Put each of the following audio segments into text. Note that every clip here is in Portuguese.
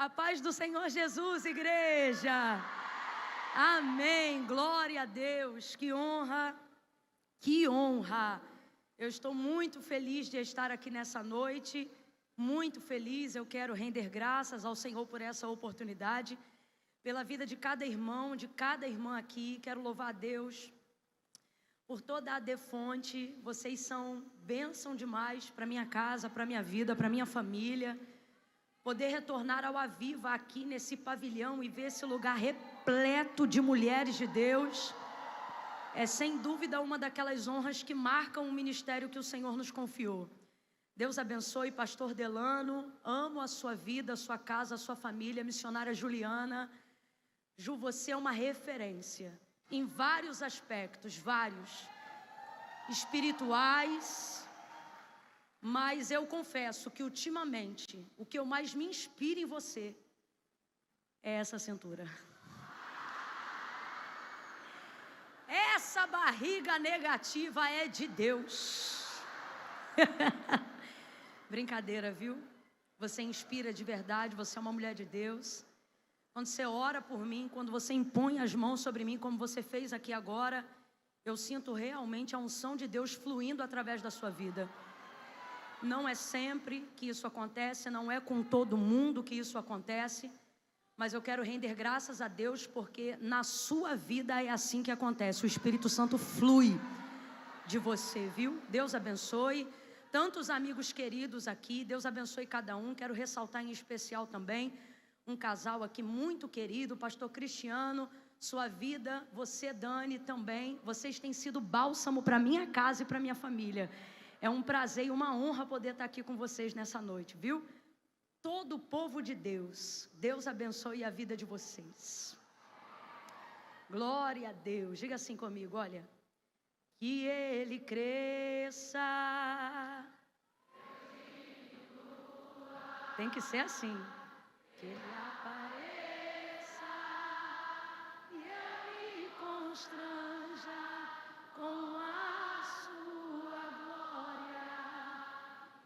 A paz do Senhor Jesus, igreja. Amém. Glória a Deus. Que honra, que honra. Eu estou muito feliz de estar aqui nessa noite. Muito feliz. Eu quero render graças ao Senhor por essa oportunidade, pela vida de cada irmão, de cada irmã aqui. Quero louvar a Deus por toda a Defonte. Vocês são bênção demais para minha casa, para minha vida, para minha família. Poder retornar ao Aviva aqui nesse pavilhão e ver esse lugar repleto de mulheres de Deus é sem dúvida uma daquelas honras que marcam o ministério que o Senhor nos confiou. Deus abençoe, pastor Delano. Amo a sua vida, a sua casa, a sua família. Missionária Juliana. Ju, você é uma referência em vários aspectos, vários espirituais. Mas eu confesso que ultimamente o que eu mais me inspiro em você é essa cintura. Essa barriga negativa é de Deus. Brincadeira, viu? Você inspira de verdade, você é uma mulher de Deus. Quando você ora por mim, quando você impõe as mãos sobre mim, como você fez aqui agora, eu sinto realmente a unção de Deus fluindo através da sua vida. Não é sempre que isso acontece, não é com todo mundo que isso acontece, mas eu quero render graças a Deus porque na sua vida é assim que acontece. O Espírito Santo flui de você, viu? Deus abençoe. Tantos amigos queridos aqui, Deus abençoe cada um. Quero ressaltar em especial também um casal aqui muito querido, o pastor Cristiano. Sua vida, você, Dani, também. Vocês têm sido bálsamo para minha casa e para minha família. É um prazer e uma honra poder estar aqui com vocês nessa noite, viu? Todo o povo de Deus, Deus abençoe a vida de vocês. Glória a Deus. Diga assim comigo, olha. Que Ele cresça. Tem que ser assim. Que Ele apareça e eu me constranja com a sua glória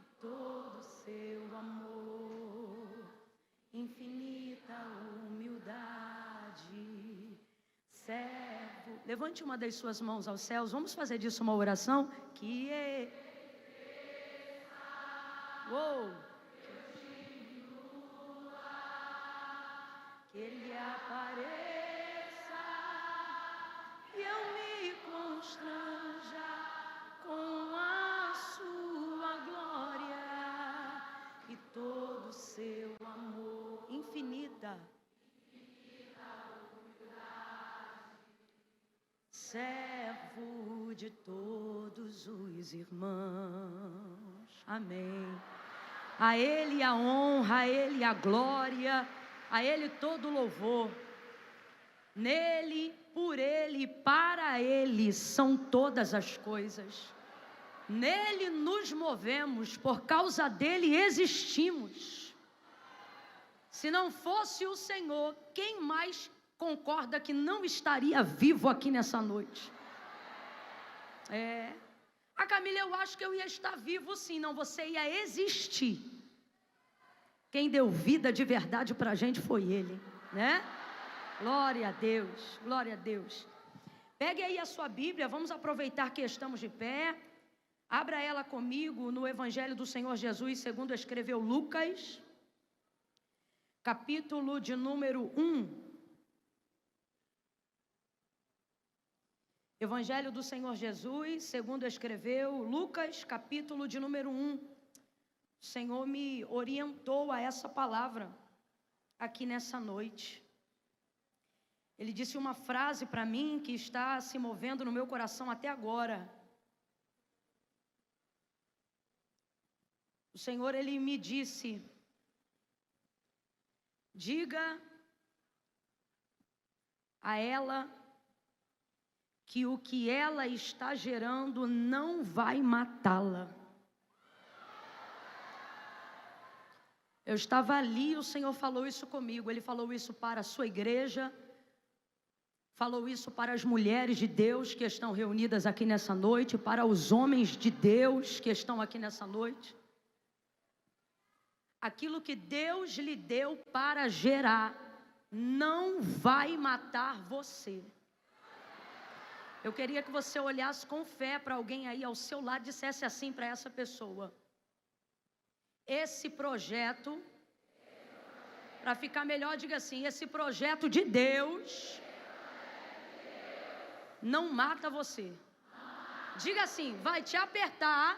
e todo seu amor, infinita humildade, servo. Levante uma das suas mãos aos céus, vamos fazer disso uma oração. Que Ele que Ele apareça e eu me constranja com a sua glória e todo o seu amor, infinita servo de todos os irmãos. Amém. A Ele a honra, a Ele a glória, a Ele todo o louvor. Nele, por Ele e para Ele são todas as coisas. Nele nos movemos, por causa dEle existimos. Se não fosse o Senhor, quem mais concorda que não estaria vivo aqui nessa noite? A Camila, eu acho que eu ia estar vivo sim. Não, você ia existir. Quem deu vida de verdade para a gente foi Ele, né? Glória a Deus, glória a Deus. Pegue aí a sua Bíblia, vamos aproveitar que estamos de pé. Abra ela comigo no Evangelho do Senhor Jesus, segundo escreveu Lucas, capítulo de número 1. Evangelho do Senhor Jesus, segundo escreveu Lucas, capítulo de número 1. O Senhor me orientou a essa palavra aqui nessa noite. Ele disse uma frase para mim que está se movendo no meu coração até agora. O Senhor, Ele me disse: diga a ela que o que ela está gerando não vai matá-la. Eu estava ali e o Senhor falou isso comigo. Ele falou isso para a sua igreja, falou isso para as mulheres de Deus que estão reunidas aqui nessa noite, para os homens de Deus que estão aqui nessa noite. aquilo que Deus lhe deu para gerar não vai matar você. Eu queria que você olhasse com fé para alguém aí ao seu lado e dissesse assim para essa pessoa: esse projeto, para ficar melhor, diga assim: esse projeto de Deus não mata você. Diga assim: vai te apertar,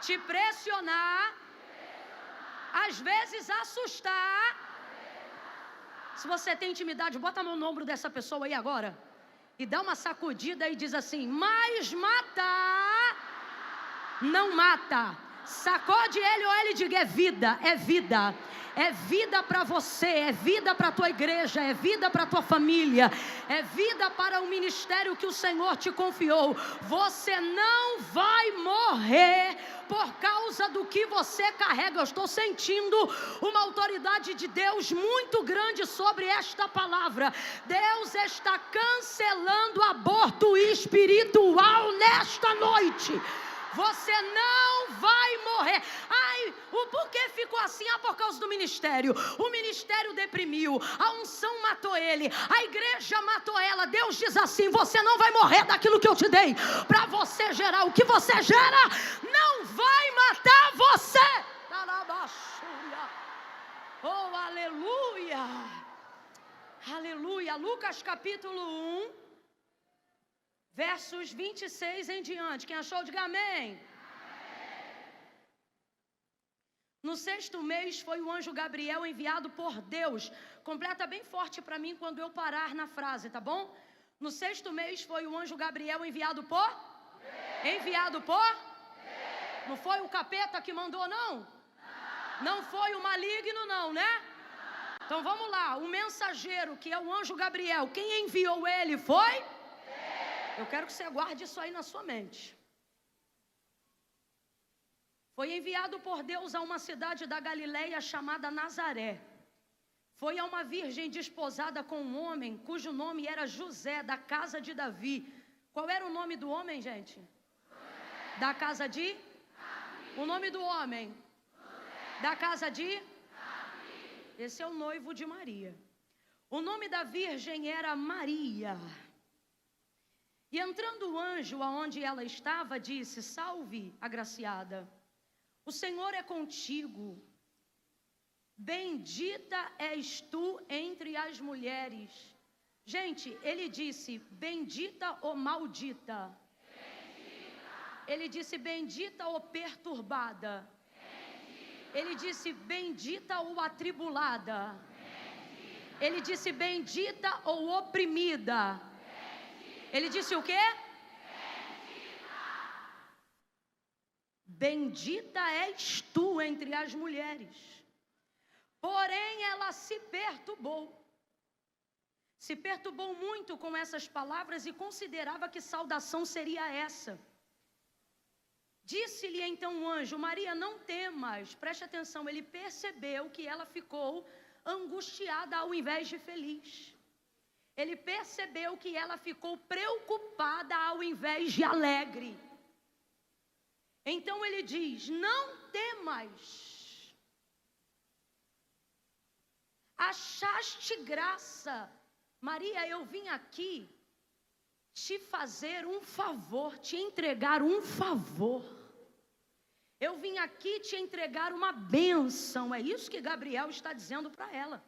te pressionar, às vezes assustar. Se você tem intimidade, bota a mão no ombro dessa pessoa aí agora e dá uma sacudida e diz assim: mas matar não mata. Sacode ele ou ele, diga: é vida, é vida. É vida para você, é vida para a tua igreja, é vida para a tua família, é vida para o ministério que o Senhor te confiou. Você não vai morrer por causa do que você carrega. Eu estou sentindo uma autoridade de Deus muito grande sobre esta palavra. Deus está cancelando aborto espiritual nesta noite. Você não vai morrer. Ai, o porquê ficou assim? Por causa do ministério. O ministério deprimiu, a unção matou ele, a igreja matou ela. Deus diz assim: você não vai morrer daquilo que eu te dei para você gerar. O que você gera não vai matar você. Oh, aleluia. Aleluia. Lucas capítulo 1, versos 26 em diante. Quem achou, diga amém. No 6º mês foi o anjo Gabriel enviado por Deus. Completa bem forte para mim quando eu parar na frase, tá bom? No 6º mês foi o anjo Gabriel enviado por? Enviado por? Não foi o capeta que mandou, não? Não foi o maligno, não, né? Então vamos lá. O mensageiro, que é o anjo Gabriel, quem enviou ele foi? Eu quero que você guarde isso aí na sua mente. Foi enviado por Deus a uma cidade da Galileia chamada Nazaré. Foi a uma virgem desposada com um homem cujo nome era José, da casa de Davi. Qual era o nome do homem, gente? José. Da casa de? Davi. O nome do homem? José. Da casa de? Davi. Esse é o noivo de Maria. O nome da virgem era Maria. E entrando o anjo aonde ela estava, disse: salve, agraciada, o Senhor é contigo. Bendita és tu entre as mulheres. Gente, ele disse bendita ou maldita? Bendita. Ele disse bendita ou perturbada? Bendita. Ele disse bendita ou atribulada? Bendita. Ele disse bendita ou oprimida? Ele disse o quê? Bendita és tu entre as mulheres. Porém, ela se perturbou muito com essas palavras e considerava que saudação seria essa. Disse-lhe então o anjo: Maria, não temas. Preste atenção, ele percebeu que ela ficou angustiada ao invés de feliz. Ele percebeu que ela ficou preocupada ao invés de alegre. Então ele diz: não temas, achaste graça. Maria, eu vim aqui te fazer um favor, te entregar um favor. Eu vim aqui te entregar uma bênção. É isso que Gabriel está dizendo para ela.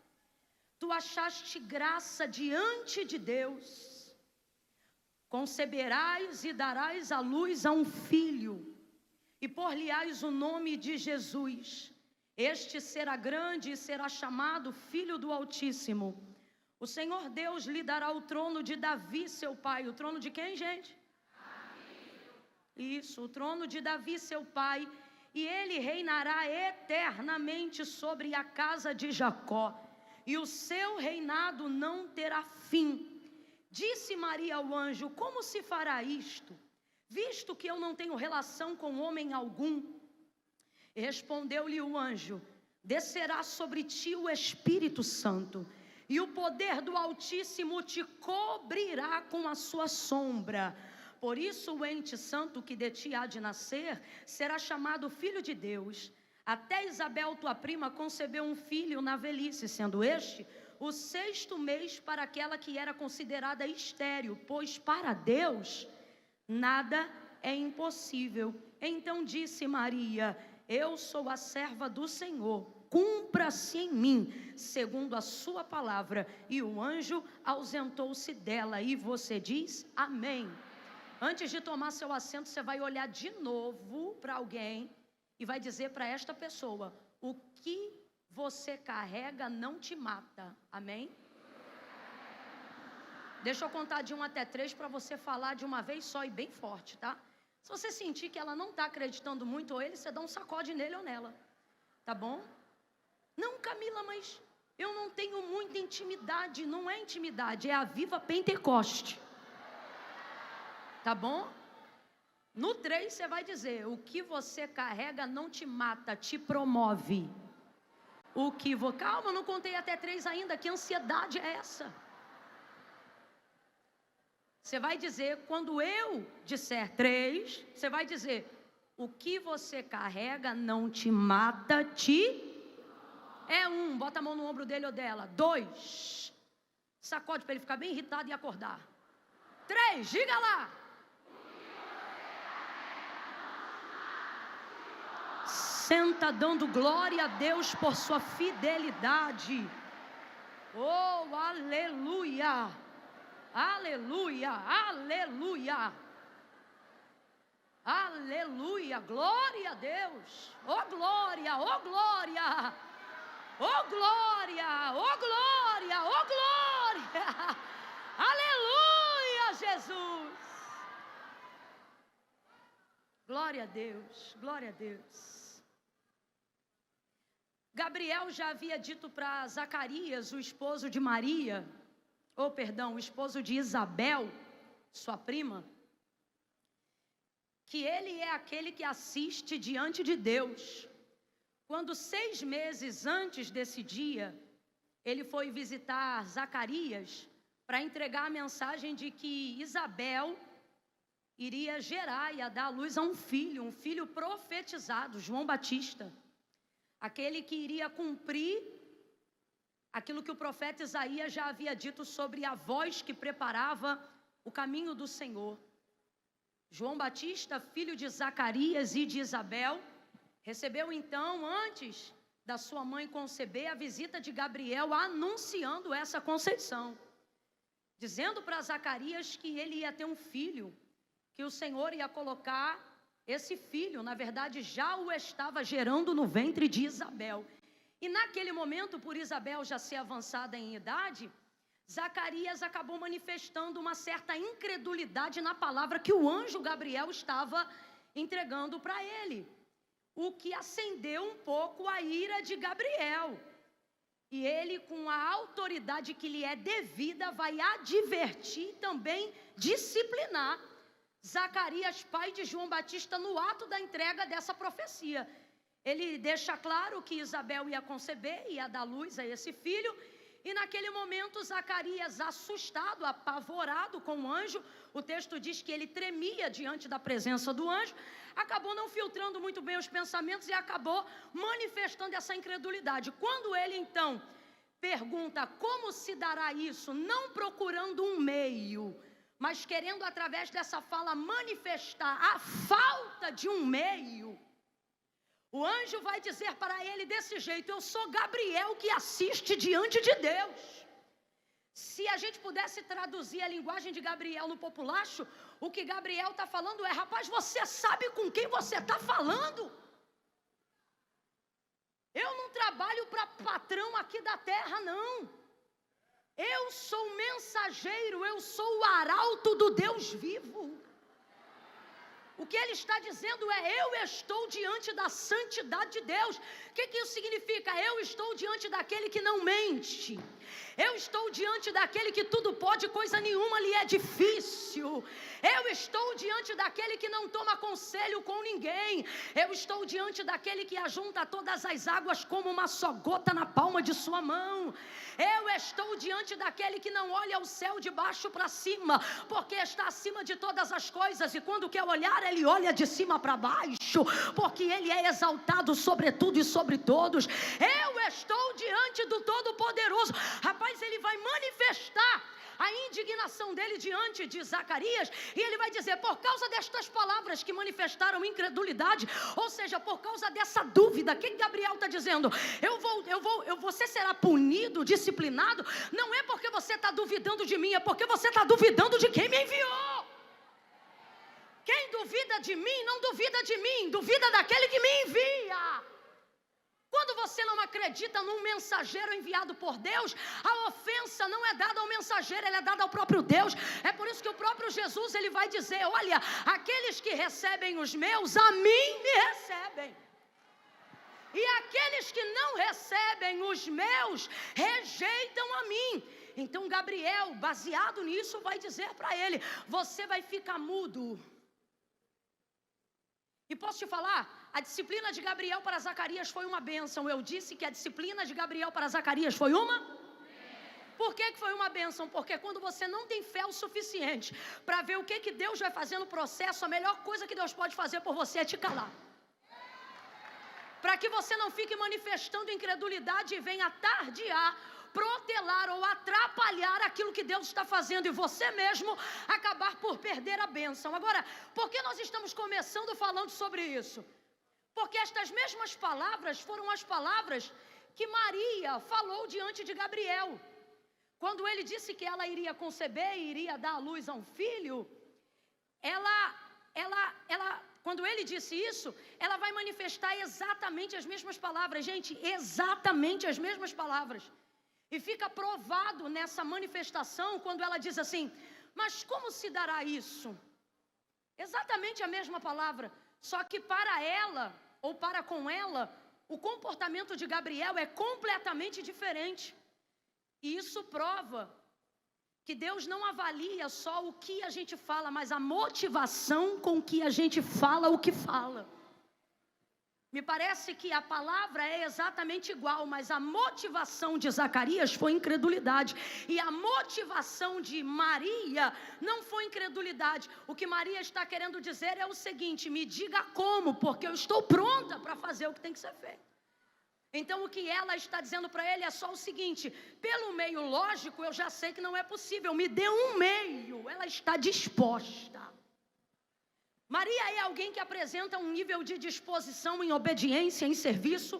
Tu achaste graça diante de Deus, conceberás e darás à luz a um filho, e por-lhe-ás o nome de Jesus. Este será grande e será chamado Filho do Altíssimo. O Senhor Deus lhe dará o trono de Davi, seu pai. O trono de quem, gente? Isso, o trono de Davi, seu pai, e ele reinará eternamente sobre a casa de Jacó, e o seu reinado não terá fim. Disse Maria ao anjo: como se fará isto, visto que eu não tenho relação com homem algum? E respondeu-lhe o anjo: descerá sobre ti o Espírito Santo, e o poder do Altíssimo te cobrirá com a sua sombra. Por isso o ente santo que de ti há de nascer será chamado Filho de Deus. Até Isabel, tua prima, concebeu um filho na velhice, sendo este o 6º mês para aquela que era considerada estéril, pois para Deus nada é impossível. Então disse Maria: eu sou a serva do Senhor, cumpra-se em mim segundo a sua palavra. E o anjo ausentou-se dela. E você diz amém. Antes de tomar seu assento, você vai olhar de novo para alguém e vai dizer para esta pessoa: o que você carrega não te mata. Amém? Deixa eu contar de 1 até 3 para você falar de uma vez só e bem forte, tá? Se você sentir que ela não está acreditando muito ou ele, você dá um sacode nele ou nela, tá bom? Não, Camila, mas eu não tenho muita intimidade. Não é intimidade, é a Viva Pentecoste, tá bom? No 3 você vai dizer: o que você carrega não te mata, te promove. Calma, não contei até 3 ainda, que ansiedade é essa? Você vai dizer, quando eu disser 3, você vai dizer: o que você carrega não te mata, é 1, bota a mão no ombro dele ou dela. 2, sacode para ele ficar bem irritado e acordar. 3, diga lá. Senta dando glória a Deus por sua fidelidade. Oh, aleluia, aleluia, aleluia, aleluia, glória a Deus. Oh glória, oh glória, oh glória, oh glória, oh glória. Aleluia, Jesus. Glória a Deus, glória a Deus. Gabriel já havia dito para Zacarias, o esposo de Maria, o esposo de Isabel, sua prima, que ele é aquele que assiste diante de Deus. Quando 6 meses antes desse dia, ele foi visitar Zacarias para entregar a mensagem de que Isabel iria gerar e dar à luz a um filho profetizado, João Batista. Aquele que iria cumprir aquilo que o profeta Isaías já havia dito sobre a voz que preparava o caminho do Senhor. João Batista, filho de Zacarias e de Isabel, recebeu então, antes da sua mãe conceber, a visita de Gabriel anunciando essa conceição, dizendo para Zacarias que ele ia ter um filho, que o Senhor ia colocar esse filho, na verdade já o estava gerando no ventre de Isabel. E naquele momento, por Isabel já ser avançada em idade, Zacarias acabou manifestando uma certa incredulidade na palavra que o anjo Gabriel estava entregando para ele, o que acendeu um pouco a ira de Gabriel. E ele, com a autoridade que lhe é devida, vai advertir e também disciplinar Zacarias, pai de João Batista, no ato da entrega dessa profecia. Ele deixa claro que Isabel ia conceber, ia dar luz a esse filho. E naquele momento Zacarias, assustado, apavorado com o anjo, o texto diz que ele tremia diante da presença do anjo, acabou não filtrando muito bem os pensamentos e acabou manifestando essa incredulidade. Quando ele então pergunta como se dará isso, não procurando um meio, mas querendo através dessa fala manifestar a falta de um meio, o anjo vai dizer para ele desse jeito: eu sou Gabriel que assiste diante de Deus. Se a gente pudesse traduzir a linguagem de Gabriel no populacho, o que Gabriel está falando é: rapaz, você sabe com quem você está falando? Eu não trabalho para patrão aqui da terra, não. Eu sou mensageiro, eu sou o arauto do Deus vivo. O que ele está dizendo é: eu estou diante da santidade de Deus. O que isso significa? Eu estou diante daquele que não mente. Eu estou diante daquele que tudo pode, coisa nenhuma lhe é difícil. Eu estou diante daquele que não toma conselho com ninguém. Eu estou diante daquele que ajunta todas as águas como uma só gota na palma de sua mão. Eu estou diante daquele que não olha o céu de baixo para cima, porque está acima de todas as coisas, e quando quer olhar, ele olha de cima para baixo, porque ele é exaltado sobre tudo e sobre todos. Eu estou diante do Todo-Poderoso. Rapaz, ele vai manifestar a indignação dele diante de Zacarias, e ele vai dizer: por causa destas palavras que manifestaram incredulidade, ou seja, por causa dessa dúvida, o que Gabriel está dizendo? Você será punido, disciplinado, não é porque você está duvidando de mim, é porque você está duvidando de quem me enviou. Quem duvida de mim, não duvida de mim, duvida daquele que me envia. Quando você não acredita num mensageiro enviado por Deus, a ofensa não é dada ao mensageiro, ela é dada ao próprio Deus. É por isso que o próprio Jesus, ele vai dizer: olha, aqueles que recebem os meus, a mim me recebem. E aqueles que não recebem os meus, rejeitam a mim. Então Gabriel, baseado nisso, vai dizer para ele: você vai ficar mudo. E posso te falar, a disciplina de Gabriel para Zacarias foi uma bênção. Eu disse que a disciplina de Gabriel para Zacarias foi uma? Por que foi uma bênção? Porque quando você não tem fé o suficiente para ver o que Deus vai fazer no processo, a melhor coisa que Deus pode fazer por você é te calar. Para que você não fique manifestando incredulidade e venha tardiar, protelar ou atrapalhar aquilo que Deus está fazendo, e você mesmo acabar por perder a bênção. Agora, por que nós estamos começando falando sobre isso? Porque estas mesmas palavras foram as palavras que Maria falou diante de Gabriel. Quando ele disse que ela iria conceber e iria dar à luz a um filho, quando ele disse isso, ela vai manifestar exatamente as mesmas palavras. Gente, exatamente as mesmas palavras. E fica provado nessa manifestação quando ela diz assim: mas como se dará isso? Exatamente a mesma palavra, só que para ela, ou para com ela, o comportamento de Gabriel é completamente diferente. E isso prova que Deus não avalia só o que a gente fala, mas a motivação com que a gente fala o que fala. Me parece que a palavra é exatamente igual, mas a motivação de Zacarias foi incredulidade. E a motivação de Maria não foi incredulidade. O que Maria está querendo dizer é o seguinte: me diga como, porque eu estou pronta para fazer o que tem que ser feito. Então o que ela está dizendo para ele é só o seguinte: pelo meio lógico eu já sei que não é possível, me dê um meio. Ela está disposta. Maria é alguém que apresenta um nível de disposição em obediência, em serviço,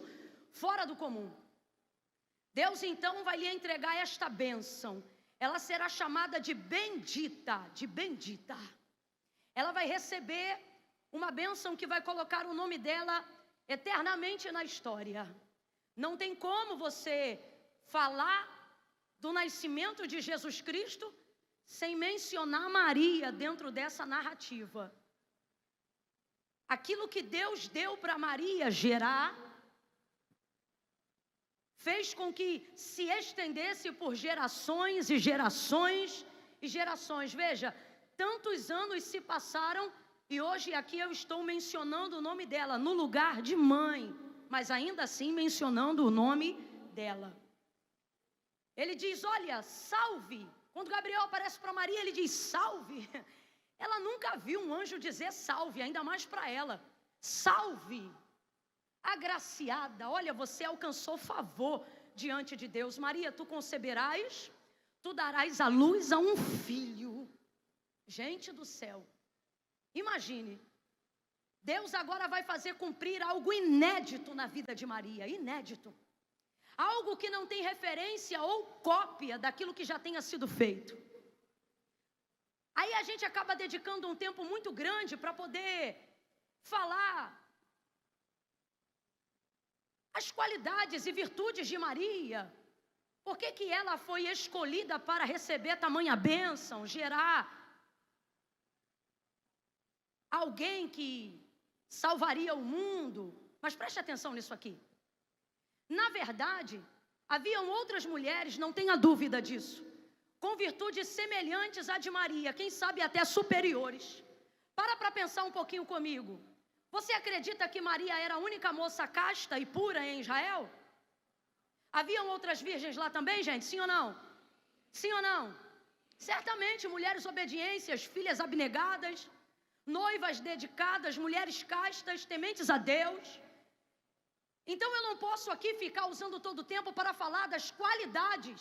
fora do comum. Deus então vai lhe entregar esta bênção. Ela será chamada de bendita, Ela vai receber uma bênção que vai colocar o nome dela eternamente na história. Não tem como você falar do nascimento de Jesus Cristo sem mencionar Maria dentro dessa narrativa. Aquilo que Deus deu para Maria gerar, fez com que se estendesse por gerações e gerações e gerações. Veja, tantos anos se passaram e hoje aqui eu estou mencionando o nome dela no lugar de mãe, mas ainda assim mencionando o nome dela. Ele diz: olha, salve. Quando Gabriel aparece para Maria, ele diz: salve. Ela nunca viu um anjo dizer salve, ainda mais para ela. Salve, agraciada, olha, você alcançou favor diante de Deus. Maria, tu conceberás, tu darás à luz a um filho. Gente do céu, imagine, Deus agora vai fazer cumprir algo inédito na vida de Maria, inédito. Algo que não tem referência ou cópia daquilo que já tenha sido feito. Aí a gente acaba dedicando um tempo muito grande para poder falar as qualidades e virtudes de Maria. Por que ela foi escolhida para receber tamanha bênção, gerar alguém que salvaria o mundo? Mas preste atenção nisso aqui. Na verdade, Haviam outras mulheres, não tenha dúvida disso, com virtudes semelhantes à de Maria, quem sabe até superiores. Para pensar um pouquinho comigo. Você acredita que Maria era a única moça casta e pura em Israel? Haviam outras virgens lá também, gente? Sim ou não? Sim ou não? Certamente, mulheres obediências, filhas abnegadas, noivas dedicadas, mulheres castas, tementes a Deus. Então eu não posso aqui ficar usando todo o tempo para falar das qualidades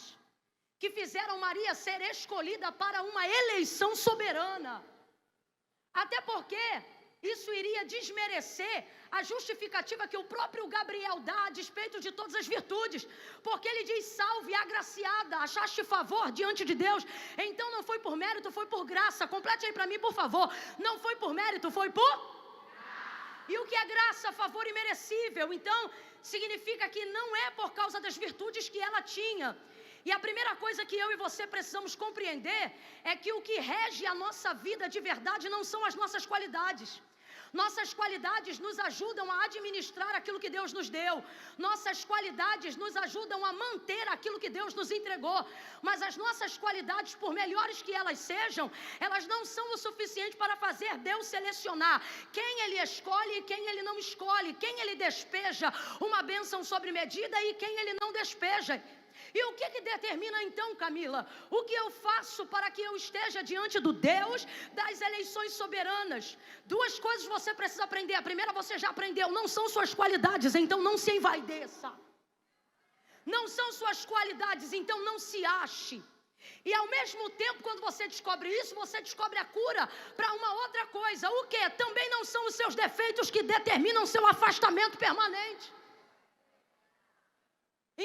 que fizeram Maria ser escolhida para uma eleição soberana. Até porque isso iria desmerecer a justificativa que o próprio Gabriel dá a despeito de todas as virtudes. Porque ele diz: salve, agraciada, achaste favor diante de Deus. Então não foi por mérito, foi por graça. Complete aí para mim, por favor. Não foi por mérito, foi por... E o que é graça, favor imerecível? Então, significa que não é por causa das virtudes que ela tinha. E a primeira coisa que eu e você precisamos compreender é que o que rege a nossa vida de verdade não são as nossas qualidades. Nossas qualidades nos ajudam a administrar aquilo que Deus nos deu. Nossas qualidades nos ajudam a manter aquilo que Deus nos entregou. Mas as nossas qualidades, por melhores que elas sejam, elas não são o suficiente para fazer Deus selecionar quem Ele escolhe e quem Ele não escolhe, quem Ele despeja uma bênção sobre medida e quem Ele não despeja. E o que determina então, Camila, o que eu faço para que eu esteja diante do Deus das eleições soberanas? Duas coisas você precisa aprender. A primeira você já aprendeu: não são suas qualidades, então não se envaideça. Não são suas qualidades, então não se ache. E ao mesmo tempo, quando você descobre isso, você descobre a cura para uma outra coisa. O que? Também não são os seus defeitos que determinam seu afastamento permanente.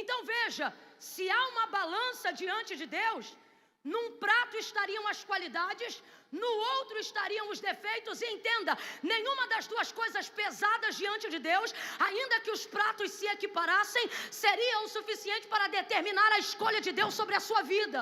Então veja, se há uma balança diante de Deus, num prato estariam as qualidades, no outro estariam os defeitos. E entenda, nenhuma das duas coisas pesadas diante de Deus, ainda que os pratos se equiparassem, seria o suficiente para determinar a escolha de Deus sobre a sua vida.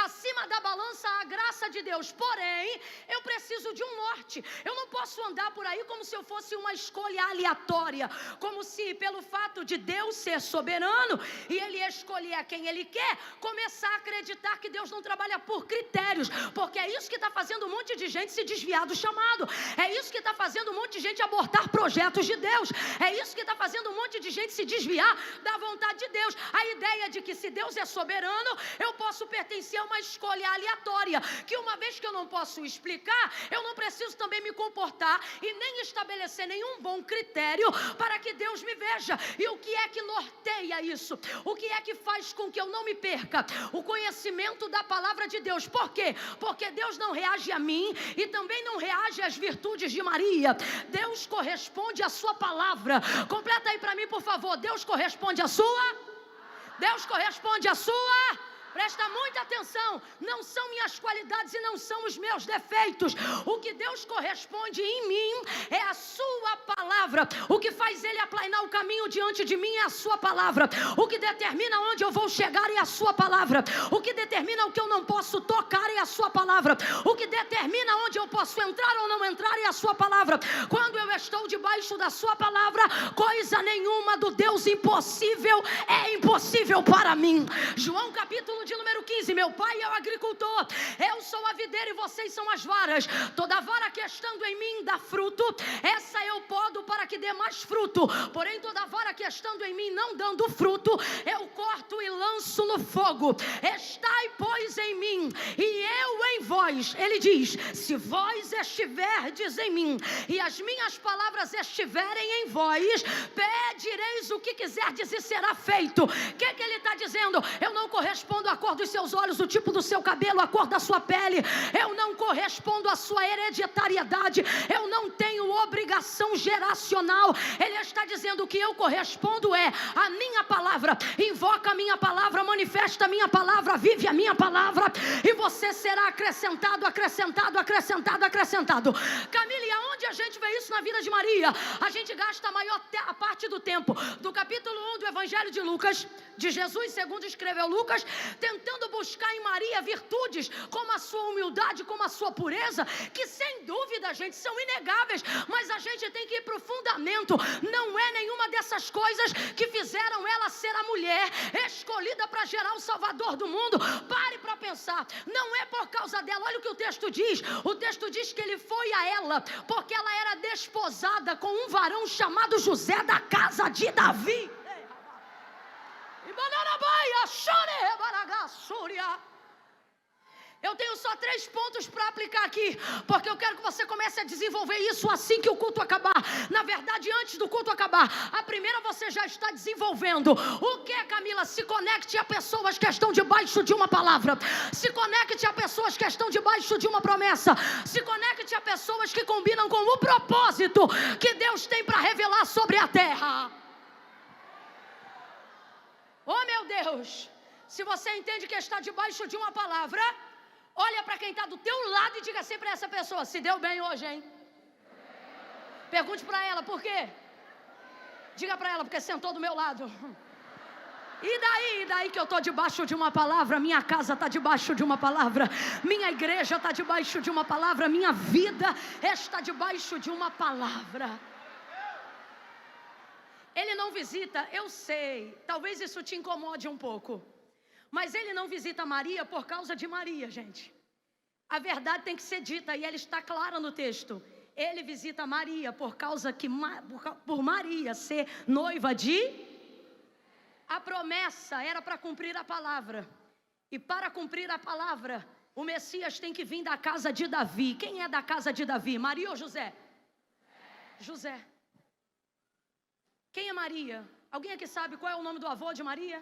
Acima da balança a graça de Deus. Porém, eu preciso de um norte. Eu não posso andar por aí como se eu fosse uma escolha aleatória, como se pelo fato de Deus ser soberano e Ele escolher a quem Ele quer, começar a acreditar que Deus não trabalha por critérios, porque é isso que está fazendo um monte de gente se desviar do chamado. É isso que está fazendo um monte de gente abortar projetos de Deus. É isso que está fazendo um monte de gente se desviar da vontade de Deus. A ideia de que se Deus é soberano, eu posso pertencer a uma escolha aleatória, que uma vez que eu não posso explicar, eu não preciso também me comportar e nem estabelecer nenhum bom critério para que Deus me veja. E o que é que norteia isso? O que é que faz com que eu não me perca? O conhecimento da palavra de Deus. Por quê? Porque Deus não reage a mim e também não reage às virtudes de Maria. Deus corresponde à sua palavra. Completa aí para mim, por favor. Deus corresponde à sua? Deus corresponde à sua? Presta muita atenção, não são minhas qualidades e não são os meus defeitos. O que Deus corresponde em mim é a sua palavra. O que faz Ele aplainar o caminho diante de mim é a sua palavra. O que determina onde eu vou chegar é a sua palavra. O que determina o que eu não posso tocar é a sua palavra. O que determina onde eu posso entrar ou não entrar é a sua palavra. Quando eu estou debaixo da sua palavra, coisa nenhuma do Deus impossível é impossível para mim. João capítulo de número 15, meu pai é o agricultor, eu sou a videira e vocês são as varas. Toda vara que estando em mim dá fruto, essa eu podo para que dê mais fruto. Porém toda vara que estando em mim não dando fruto, eu corto e lanço no fogo. Estai pois em mim e eu em vós. Ele diz: se vós estiverdes em mim e as minhas palavras estiverem em vós, pedireis o que quiserdes e será feito. O que ele está dizendo? Eu não correspondo à cor dos seus olhos, o tipo do seu cabelo, a cor da sua pele. Eu não correspondo à sua hereditariedade. Eu não tenho obrigação geracional. Ele está dizendo que eu correspondo a minha palavra. Invoca a minha palavra, manifesta a minha palavra, vive a minha palavra, e você será acrescentado, acrescentado, acrescentado, acrescentado. Camila, e aonde a gente vê isso na vida de Maria? A gente gasta a parte do tempo do capítulo 1 do Evangelho de Lucas, de Jesus segundo escreveu Lucas, tentando buscar em Maria virtudes como a sua humildade, como a sua pureza, que sem dúvida, gente, são inegáveis, mas a gente tem que ir para o fundamento. Não é nenhuma dessas coisas que fizeram ela ser a mulher escolhida para gerar o Salvador do mundo. Pare para pensar, não é por causa dela. Olha o que o texto diz que ele foi a ela porque ela era desposada com um varão chamado José da casa de Davi. Eu tenho só 3 pontos para aplicar aqui, porque eu quero que você comece a desenvolver isso assim que o culto acabar. Na verdade, antes do culto acabar. A primeira você já está desenvolvendo. O que, Camila? Se conecte a pessoas que estão debaixo de uma palavra. Se conecte a pessoas que estão debaixo de uma promessa. Se conecte a pessoas que combinam com o propósito que Deus tem para revelar sobre a terra. Oh, meu Deus! Se você entende que está debaixo de uma palavra, olha para quem está do teu lado e diga assim para essa pessoa: se deu bem hoje, hein? Pergunte para ela, por quê? Diga para ela, porque sentou do meu lado. E daí que eu estou debaixo de uma palavra? Minha casa está debaixo de uma palavra, minha igreja está debaixo de uma palavra, minha vida está debaixo de uma palavra. Ele não visita, eu sei, talvez isso te incomode um pouco, mas ele não visita Maria por causa de Maria, gente. A verdade tem que ser dita e ela está clara no texto. Ele visita Maria por causa que, por Maria ser noiva de... A promessa era para cumprir a palavra. E para cumprir a palavra, o Messias tem que vir da casa de Davi. Quem é da casa de Davi? Maria ou José? José. Quem é Maria? Alguém aqui sabe qual é o nome do avô de Maria?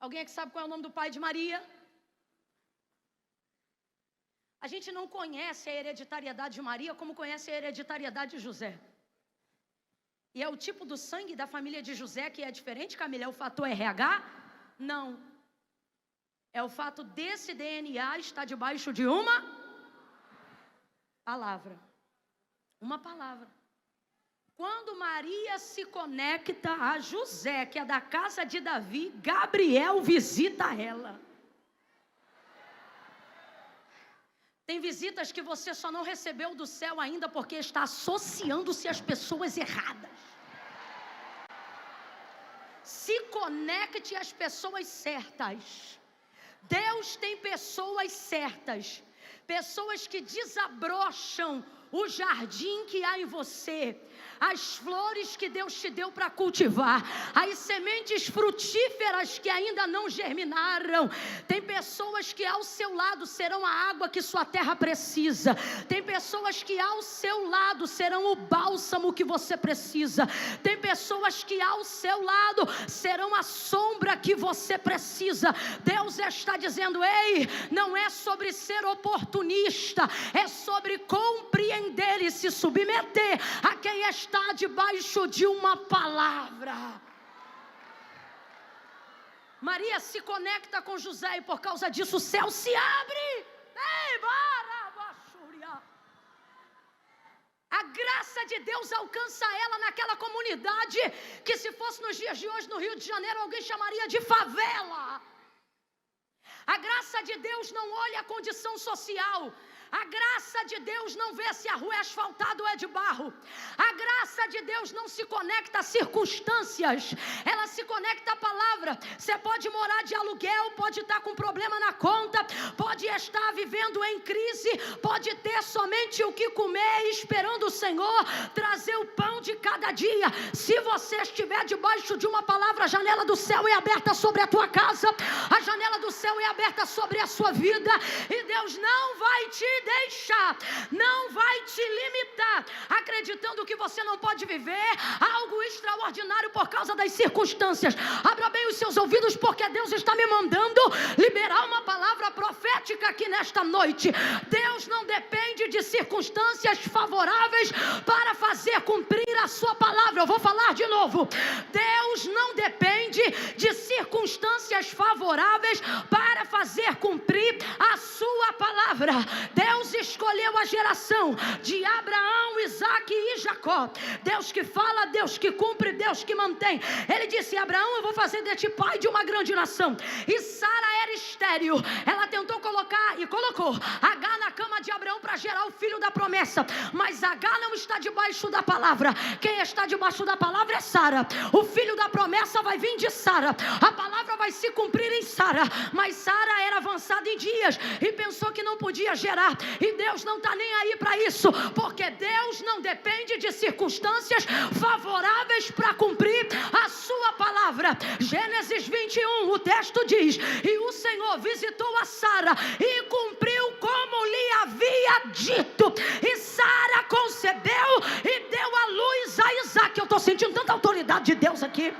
Alguém aqui sabe qual é o nome do pai de Maria? A gente não conhece a hereditariedade de Maria como conhece a hereditariedade de José. E é o tipo do sangue da família de José que é diferente, Camila? É o fator RH? Não. É o fato desse DNA estar debaixo de uma palavra. Uma palavra. Quando Maria se conecta a José, que é da casa de Davi, Gabriel visita ela. Tem visitas que você só não recebeu do céu ainda porque está associando-se às pessoas erradas. Se conecte às pessoas certas. Deus tem pessoas certas, pessoas que desabrocham o jardim que há em você, as flores que Deus te deu para cultivar, as sementes frutíferas que ainda não germinaram. Tem pessoas que ao seu lado serão a água que sua terra precisa. Tem pessoas que ao seu lado serão o bálsamo que você precisa. Tem pessoas que ao seu lado serão a sombra que você precisa. Deus está dizendo: ei, não é sobre ser oportunista, é sobre compreender e se submeter a quem está debaixo de uma palavra. Maria se conecta com José e por causa disso o céu se abre. A graça de Deus alcança ela naquela comunidade que, se fosse nos dias de hoje no Rio de Janeiro, alguém chamaria de favela. A graça de Deus não olha a condição social. A graça de Deus não vê se a rua é asfaltada ou é de barro. A graça de Deus não se conecta a circunstâncias, ela se conecta à palavra. Você pode morar de aluguel, pode estar com problema na conta, pode estar vivendo em crise, pode ter somente o que comer, esperando o Senhor trazer o pão de cada dia. Se você estiver debaixo de uma palavra, a janela do céu é aberta sobre a tua casa, a janela do céu é aberta sobre a sua vida, e Deus não vai te deixar, não vai te limitar, acreditando que você não pode viver algo extraordinário por causa das circunstâncias. Abra bem os seus ouvidos, porque Deus está me mandando liberar uma palavra profética diga aqui nesta noite: Deus não depende de circunstâncias favoráveis para fazer cumprir a sua palavra. Eu vou falar de novo. Deus não depende de circunstâncias favoráveis para fazer cumprir a sua palavra. Deus escolheu a geração de Abraão, Isaque e Jacó. Deus que fala, Deus que cumpre, Deus que mantém. Ele disse: Abraão, eu vou fazer de ti pai de uma grande nação. E Sara era estéril. Ela tentou colocar e colocou Agar na cama de Abraão para gerar o filho da promessa, mas Agar não está debaixo da palavra. Quem está debaixo da palavra é Sara. O filho da promessa vai vir de Sara. A palavra vai se cumprir em Sara. Mas Sara era avançada em dias e pensou que não podia gerar. E Deus não está nem aí para isso, porque Deus não depende de circunstâncias favoráveis para cumprir a sua palavra. Gênesis 21, o texto diz: e o Senhor visitou a Sara e cumpriu como lhe havia dito. E Sara concebeu e deu à luz a Isaque. Eu estou sentindo tanta autoridade de Deus aqui.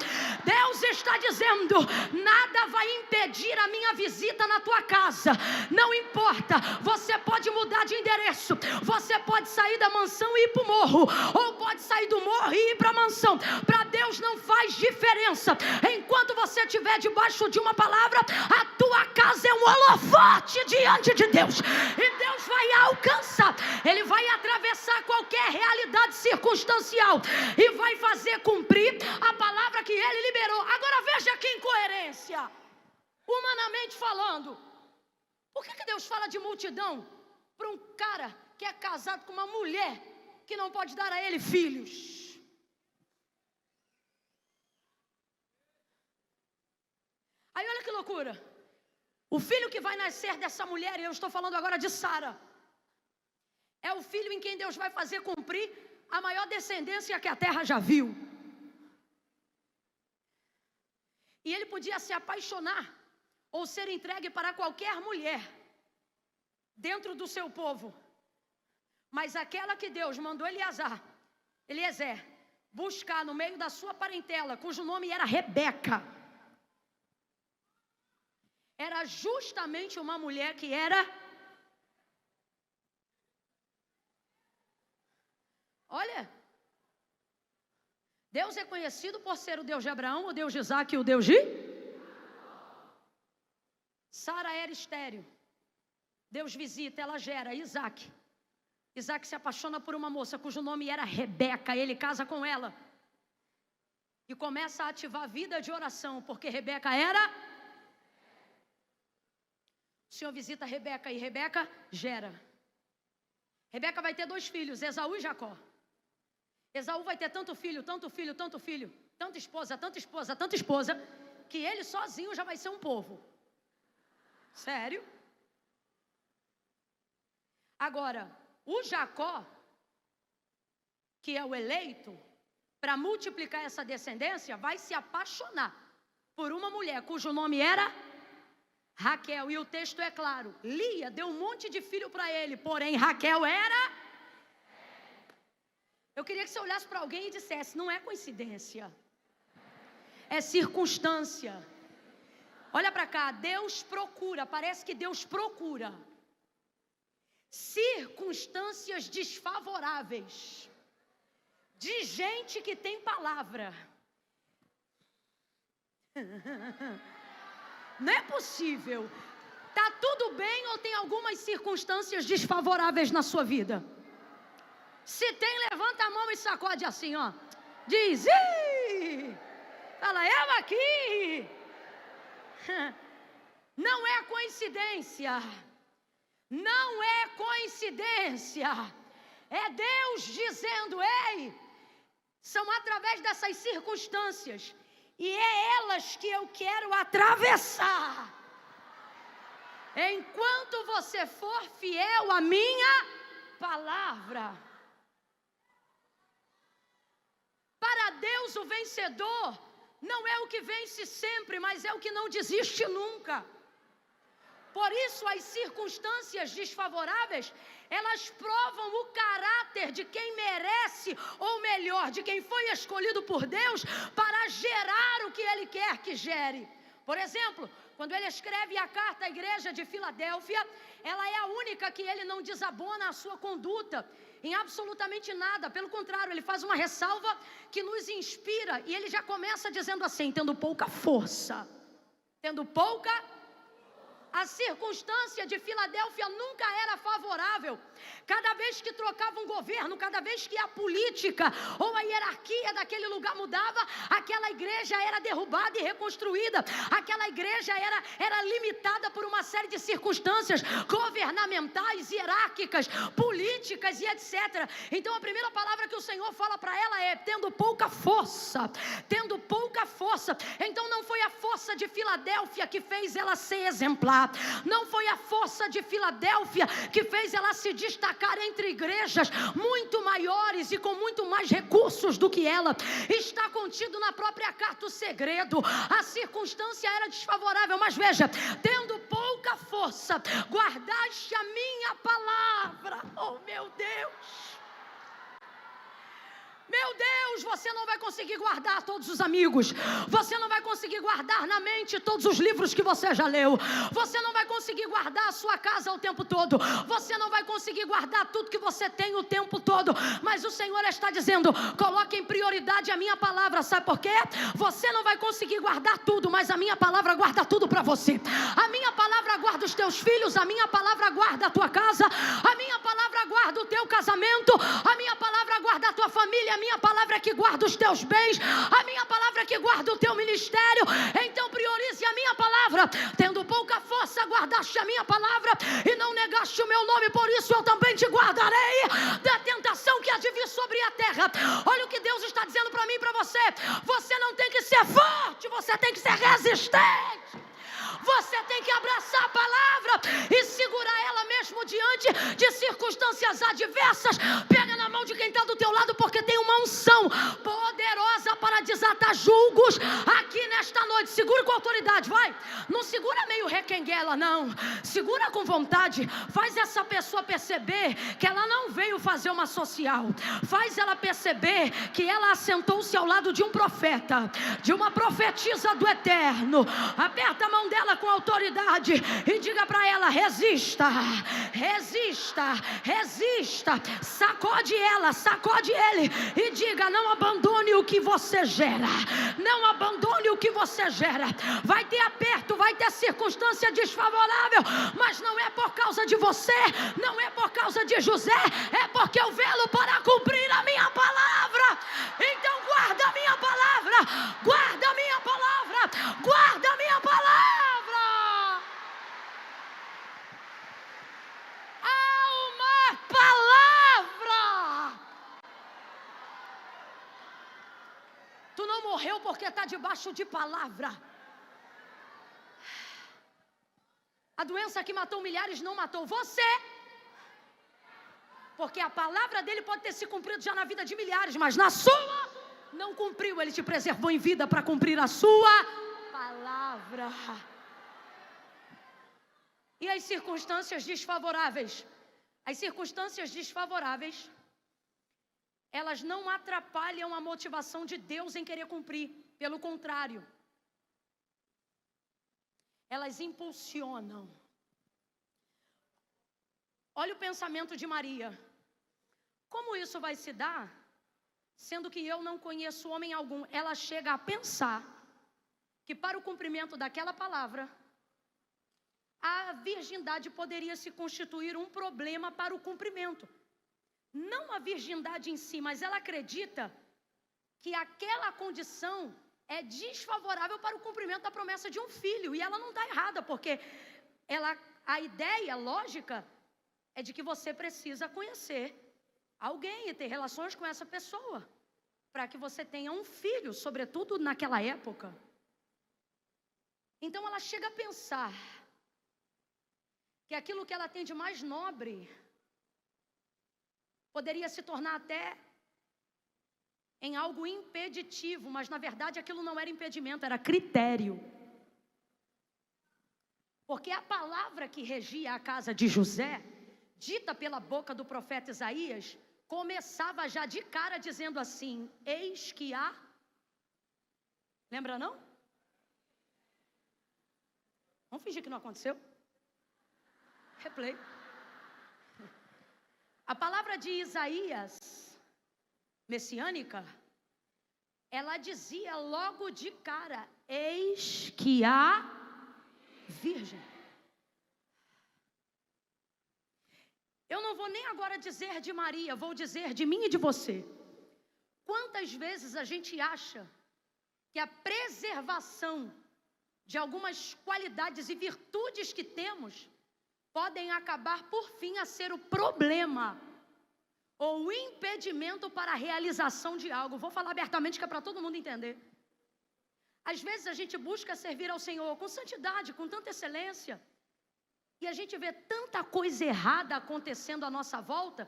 Deus está dizendo: nada vai impedir a minha visita na tua casa. Não importa, você pode mudar de endereço, você pode sair da mansão e ir para o morro, ou pode sair do morro e ir para a mansão. Para Deus não faz diferença. Enquanto você estiver debaixo de uma palavra, a tua casa é um holofote diante de Deus, e Deus vai alcançar. Ele vai atravessar qualquer realidade circunstancial e vai fazer cumprir a palavra que Ele liberou. Agora veja que incoerência, humanamente falando. Por que Deus fala de multidão para um cara que é casado com uma mulher que não pode dar a ele filhos? Aí olha que loucura. O filho que vai nascer dessa mulher, e eu estou falando agora de Sara, é o filho em quem Deus vai fazer cumprir a maior descendência que a terra já viu. E ele podia se apaixonar ou ser entregue para qualquer mulher dentro do seu povo, mas aquela que Deus mandou Eliezer buscar no meio da sua parentela, cujo nome era Rebeca, era justamente uma mulher que era... Olha, Deus é conhecido por ser o Deus de Abraão, o Deus de Isaque e o Deus de... Sara era estéril. Deus visita, ela gera Isaque. Isaque se apaixona por uma moça cujo nome era Rebeca. Ele casa com ela e começa a ativar a vida de oração, porque Rebeca era... O Senhor visita Rebeca e Rebeca gera. Rebeca vai ter 2 filhos, Esaú e Jacó. Esaú vai ter tanto filho, tanto filho, tanto filho, tanta esposa, tanta esposa, tanta esposa, que ele sozinho já vai ser um povo. Sério? Agora, o Jacó, que é o eleito, para multiplicar essa descendência, vai se apaixonar por uma mulher cujo nome era Raquel. E o texto é claro: Lia deu um monte de filho para ele, porém Raquel era... Eu queria que você olhasse para alguém e dissesse: não é coincidência, é circunstância. Olha para cá, Deus procura, parece que Deus procura circunstâncias desfavoráveis de gente que tem palavra. Não é possível. Tá tudo bem ou tem algumas circunstâncias desfavoráveis na sua vida? Se tem, levanta a mão e sacode assim, ó. Diz: ih! Fala: eu aqui. Não é coincidência. Não é coincidência. É Deus dizendo: ei, são através dessas circunstâncias, e é elas que eu quero atravessar, enquanto você for fiel à minha palavra. Para Deus, o vencedor não é o que vence sempre, mas é o que não desiste nunca. Por isso, as circunstâncias desfavoráveis, elas provam o caráter de quem merece, ou melhor, de quem foi escolhido por Deus para gerar o que Ele quer que gere. Por exemplo, quando ele escreve a carta à igreja de Filadélfia, ela é a única que ele não desabona a sua conduta em absolutamente nada. Pelo contrário, ele faz uma ressalva que nos inspira, e ele já começa dizendo assim: tendo pouca força, tendo pouca. A circunstância de Filadélfia nunca era favorável. Cada vez que trocava um governo, cada vez que a política ou a hierarquia daquele lugar mudava, aquela igreja era derrubada e reconstruída. Aquela igreja era limitada por uma série de circunstâncias governamentais, hierárquicas, políticas e etc. Então a primeira palavra que o Senhor fala para ela é: tendo pouca força. Tendo pouca força. Então não foi a força de Filadélfia que fez ela ser exemplar. Não foi a força de Filadélfia que fez ela se destacar entre igrejas muito maiores e com muito mais recursos do que ela. Está contido na própria carta o segredo. A circunstância era desfavorável, mas veja: tendo pouca força, guardaste a minha palavra. Oh, meu Deus! Meu Deus, você não vai conseguir guardar todos os amigos. Você não vai conseguir guardar na mente todos os livros que você já leu. Você não vai conseguir guardar a sua casa o tempo todo. Você não vai conseguir guardar tudo que você tem o tempo todo. Mas o Senhor está dizendo: coloque em prioridade a minha palavra. Sabe por quê? Você não vai conseguir guardar tudo, mas a minha palavra guarda tudo para você. A minha palavra guarda os teus filhos. A minha palavra guarda a tua casa. A minha palavra guarda o teu casamento. A minha palavra guarda a tua família. A minha palavra é que guarda os teus bens. A minha palavra é que guarda o teu ministério. Então priorize a minha palavra. Tendo pouca força, guardaste a minha palavra e não negaste o meu nome. Por isso eu também te guardarei da tentação que há de vir sobre a terra. Olha o que Deus está dizendo para mim e para você. Você não tem que ser forte, você tem que ser resistente. Você tem que abraçar a palavra e segurar ela mesmo diante de circunstâncias adversas. Pega na mão de quem está do teu lado, porque tem uma unção poderosa para desatar julgos aqui nesta noite. Segura com autoridade, vai. Não segura meio requenguela, não. Segura com vontade. Faz essa pessoa perceber que ela não veio fazer uma social. Faz ela perceber que ela assentou-se ao lado de um profeta, de uma profetisa do eterno. Aperta a mão dela com autoridade e diga para ela: resista, resista, resista. Sacode ela, sacode ele e diga: não abandone o que você gera. Não abandone o que você gera. Vai ter aperto, vai ter circunstância desfavorável, mas não é por causa de você, não é por causa de José, é porque eu velo para cumprir a minha palavra. Então guarda a minha palavra, guarda a minha palavra, guarda a minha palavra. Palavra. Tu não morreu porque está debaixo de palavra. A doença que matou milhares não matou você, porque a palavra dele pode ter se cumprido já na vida de milhares, mas na sua não cumpriu. Ele te preservou em vida para cumprir a sua palavra. E as circunstâncias desfavoráveis? As circunstâncias desfavoráveis, elas não atrapalham a motivação de Deus em querer cumprir. Pelo contrário, elas impulsionam. Olha o pensamento de Maria. Como isso vai se dar, sendo que eu não conheço homem algum? Ela chega a pensar que para o cumprimento daquela palavra, a virgindade poderia se constituir um problema para o cumprimento. Não a virgindade em si, mas ela acredita que aquela condição é desfavorável para o cumprimento da promessa de um filho. E ela não está errada, porque a ideia lógica é de que você precisa conhecer alguém e ter relações com essa pessoa, para que você tenha um filho, sobretudo naquela época. Então ela chega a pensar que aquilo que ela tem de mais nobre poderia se tornar até em algo impeditivo, mas na verdade aquilo não era impedimento, era critério. Porque a palavra que regia a casa de José, dita pela boca do profeta Isaías, começava já de cara dizendo assim: eis que há... Lembra não? Vamos fingir que não aconteceu? Replay. A palavra de Isaías, messiânica, ela dizia logo de cara: eis que a virgem. Eu não vou nem agora dizer de Maria, vou dizer de mim e de você. Quantas vezes a gente acha que a preservação de algumas qualidades e virtudes que temos podem acabar por fim a ser o problema ou o impedimento para a realização de algo. Vou falar abertamente que é para todo mundo entender. Às vezes a gente busca servir ao Senhor com santidade, com tanta excelência, e a gente vê tanta coisa errada acontecendo à nossa volta,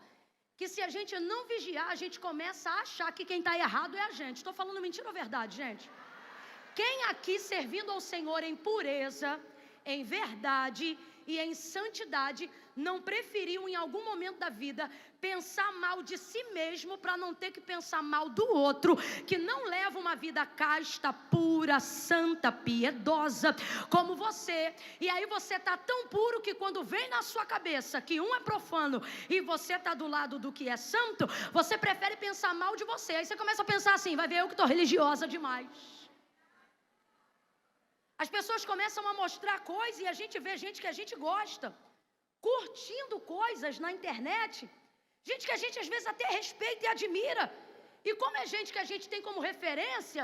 que se a gente não vigiar, a gente começa a achar que quem está errado é a gente. Estou falando mentira ou verdade, gente? Quem aqui servindo ao Senhor em pureza, em verdade e em santidade, não preferiu em algum momento da vida pensar mal de si mesmo para não ter que pensar mal do outro, que não leva uma vida casta, pura, santa, piedosa como você, e aí você está tão puro que quando vem na sua cabeça que um é profano e você está do lado do que é santo, você prefere pensar mal de você. Aí você começa a pensar assim: vai ver, eu que estou religiosa demais. As pessoas começam a mostrar coisas e a gente vê gente que a gente gosta curtindo coisas na internet, gente que a gente às vezes até respeita e admira, e como é gente que a gente tem como referência,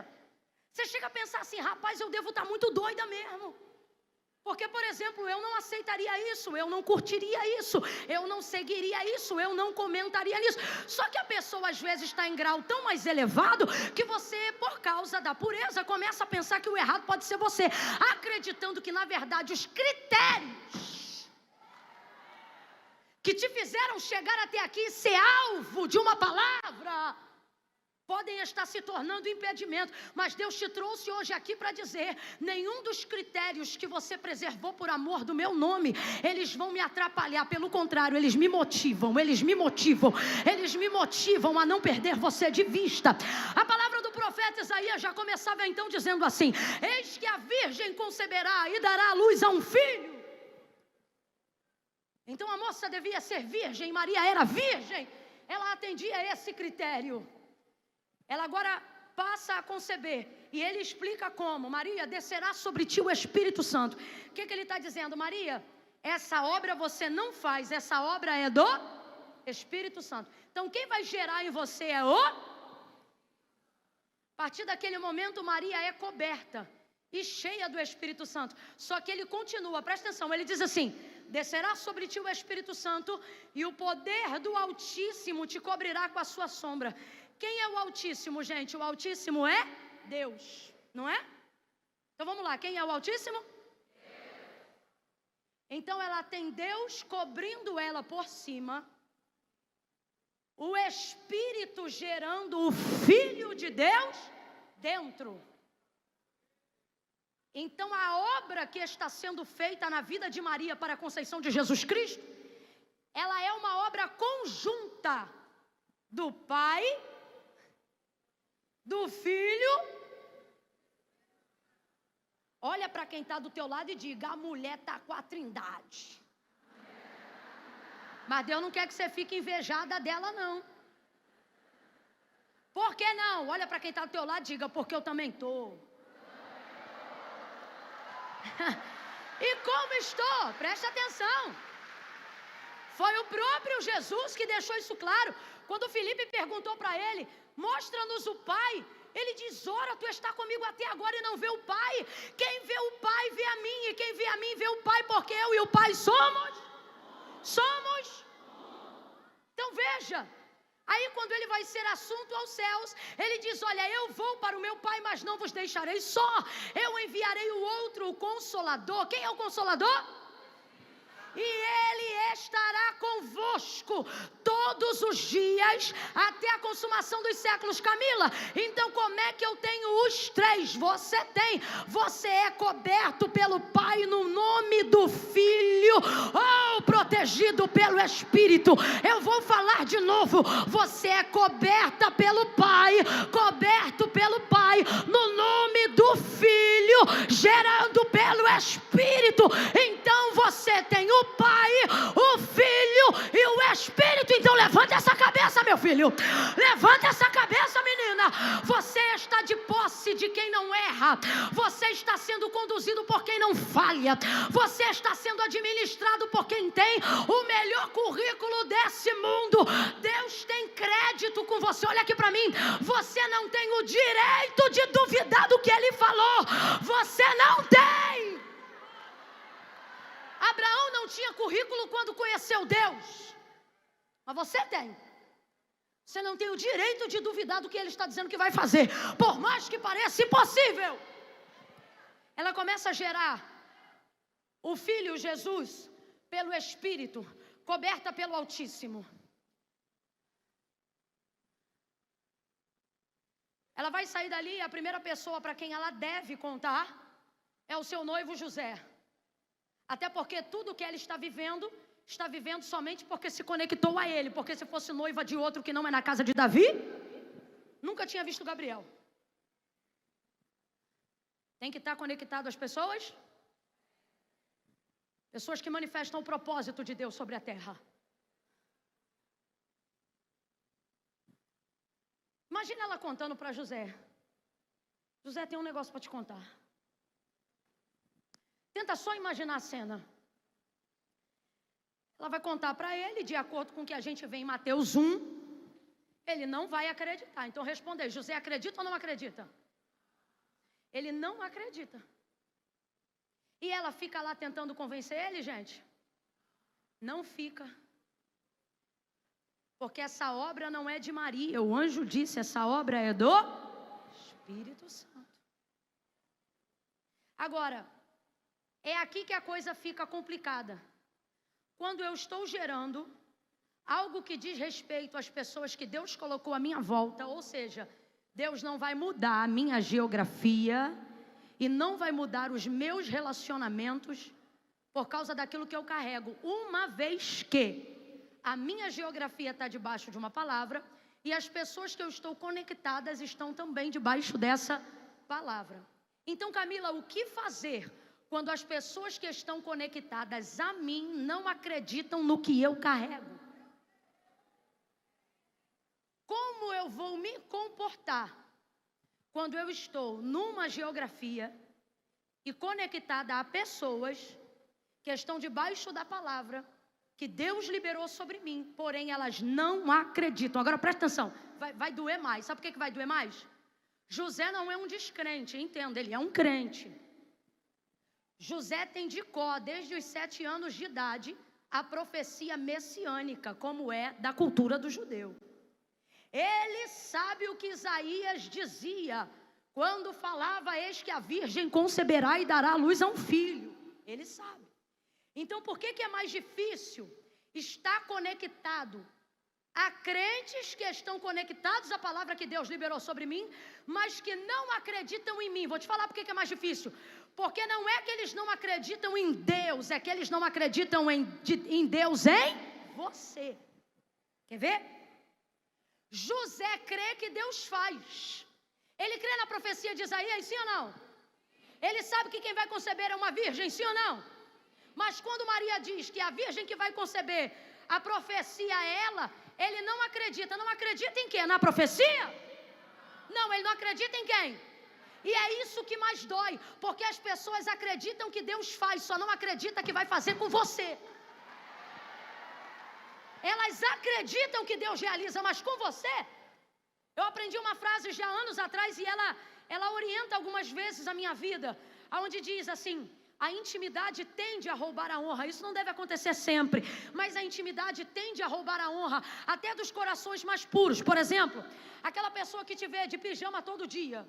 você chega a pensar assim: rapaz, eu devo estar muito doida mesmo, porque, por exemplo, eu não aceitaria isso, eu não curtiria isso, eu não seguiria isso, eu não comentaria nisso. Só que a pessoa às vezes está em grau tão mais elevado que você, por causa da pureza, começa a pensar que o errado pode ser você, acreditando que na verdade os critérios que te fizeram chegar até aqui e ser alvo de uma palavra podem estar se tornando impedimento. Mas Deus te trouxe hoje aqui para dizer: nenhum dos critérios que você preservou por amor do meu nome, eles vão me atrapalhar. Pelo contrário, eles me motivam, eles me motivam, eles me motivam a não perder você de vista. A palavra do profeta Isaías já começava então dizendo assim: eis que a virgem conceberá e dará à luz a um filho. Então a moça devia ser virgem, Maria era virgem, ela atendia a esse critério. Ela agora passa a conceber, e ele explica como: Maria, descerá sobre ti o Espírito Santo. O que ele está dizendo? Maria, essa obra você não faz, essa obra é do Espírito Santo. Então quem vai gerar em você é o... A partir daquele momento Maria é coberta e cheia do Espírito Santo. Só que ele continua, presta atenção, ele diz assim: descerá sobre ti o Espírito Santo e o poder do Altíssimo te cobrirá com a sua sombra. Quem é o Altíssimo, gente? O Altíssimo é Deus, não é? Então vamos lá, quem é o Altíssimo? Deus. Então ela tem Deus cobrindo ela por cima, o Espírito gerando o Filho de Deus dentro. Então a obra que está sendo feita na vida de Maria para a conceição de Jesus Cristo, ela é uma obra conjunta do Pai, do Filho. Olha para quem está do teu lado e diga: a mulher está com a Trindade. Mas Deus não quer que você fique invejada dela, não. Por que não? Olha para quem está do teu lado e diga: porque eu também estou. E como estou? Preste atenção. Foi o próprio Jesus que deixou isso claro. Quando Filipe perguntou para ele: mostra-nos o Pai. Ele diz: ora, tu está comigo até agora e não vê o Pai. Quem vê o Pai vê a mim, e quem vê a mim vê o Pai, porque eu e o Pai somos. Então veja, aí quando ele vai ser assunto aos céus, ele diz: olha, eu vou para o meu Pai, mas não vos deixarei só. Eu enviarei o outro, o Consolador. Quem é o Consolador? E ele estará convosco todos os dias até a consumação dos séculos. Camila, então como é que eu tenho os três? Você tem. Você é coberto pelo Pai no nome do Filho. Oh, protegido pelo Espírito. Eu vou falar de novo. Você é coberta pelo Pai, coberto pelo Pai, no nome do Filho, gerando pelo Espírito. Então você tem o Pai, o Filho e o Espírito. Então levanta essa cabeça, meu filho. Levanta essa cabeça, menina. Você está de posse de quem não erra. Você está sendo conduzido por quem não falha. Você está sendo administrado por quem tem o melhor currículo desse mundo. Deus tem crédito com você. Olha aqui para mim. Você não tem o direito de duvidar do que Ele falou. Você não tem. Abraão não tinha currículo quando conheceu Deus. Mas você tem. Você não tem o direito de duvidar do que Ele está dizendo que vai fazer, por mais que pareça impossível. Ela começa a gerar o Filho Jesus pelo Espírito, coberta pelo Altíssimo. Ela vai sair dali, a primeira pessoa para quem ela deve contar é o seu noivo José. Até porque tudo que ela está vivendo somente porque se conectou a ele. Porque se fosse noiva de outro que não é na casa de Davi, nunca tinha visto Gabriel. Tem que estar conectado às pessoas. Pessoas que manifestam o propósito de Deus sobre a terra. Imagina ela contando para José. José, tem um negócio para te contar. Tenta só imaginar a cena. Ela vai contar para ele, de acordo com o que a gente vê em Mateus 1. Ele não vai acreditar. Então responde aí, José acredita ou não acredita? Ele não acredita. E ela fica lá tentando convencer ele, gente? Não fica. Porque essa obra não é de Maria. O anjo disse, essa obra é do Espírito Santo. Agora, é aqui que a coisa fica complicada. Quando eu estou gerando algo que diz respeito às pessoas que Deus colocou à minha volta, ou seja, Deus não vai mudar a minha geografia e não vai mudar os meus relacionamentos por causa daquilo que eu carrego, uma vez que a minha geografia está debaixo de uma palavra e as pessoas que eu estou conectadas estão também debaixo dessa palavra. Então, Camila, o que fazer quando as pessoas que estão conectadas a mim não acreditam no que eu carrego? Como eu vou me comportar quando eu estou numa geografia e conectada a pessoas que estão debaixo da palavra que Deus liberou sobre mim, porém elas não acreditam? Agora presta atenção, vai doer mais. Sabe por que vai doer mais? José não é um descrente, entenda, ele é um crente. José tem de cor, desde os 7 anos de idade, a profecia messiânica, como é da cultura do judeu. Ele sabe o que Isaías dizia, quando falava, eis que a virgem conceberá e dará à luz a um filho. Ele sabe. Então, por que é mais difícil estar conectado a crentes que estão conectados à palavra que Deus liberou sobre mim, mas que não acreditam em mim? Vou te falar por que é mais difícil. Porque não é que eles não acreditam em Deus, é que eles não acreditam em Deus em você. Quer ver? José crê que Deus faz. Ele crê na profecia de Isaías, sim ou não? Ele sabe que quem vai conceber é uma virgem, sim ou não? Mas quando Maria diz que a virgem que vai conceber, a profecia é ela, ele não acredita. Não acredita em quê? Na profecia? Não, ele não acredita em quem? E é isso que mais dói, porque as pessoas acreditam que Deus faz, só não acreditam que vai fazer com você. Elas acreditam que Deus realiza, mas com você. Eu aprendi uma frase já anos atrás e ela orienta algumas vezes a minha vida, onde diz assim: a intimidade tende a roubar a honra. Isso não deve acontecer sempre, mas a intimidade tende a roubar a honra até dos corações mais puros. Por exemplo, aquela pessoa que te vê de pijama todo dia,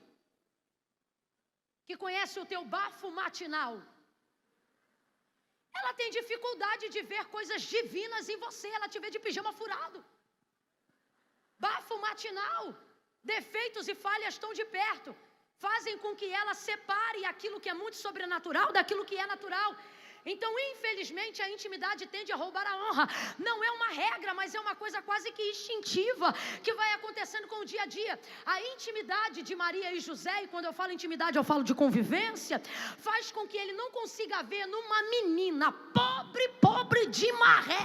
que conhece o teu bafo matinal, ela tem dificuldade de ver coisas divinas em você. Ela te vê de pijama furado, bafo matinal, defeitos e falhas estão de perto, fazem com que ela separe aquilo que é muito sobrenatural daquilo que é natural. Então, infelizmente, a intimidade tende a roubar a honra. Não é uma regra, mas é uma coisa quase que instintiva, que vai acontecendo com o dia a dia. A intimidade de Maria e José, e quando eu falo intimidade, eu falo de convivência, faz com que ele não consiga ver numa menina pobre de maré,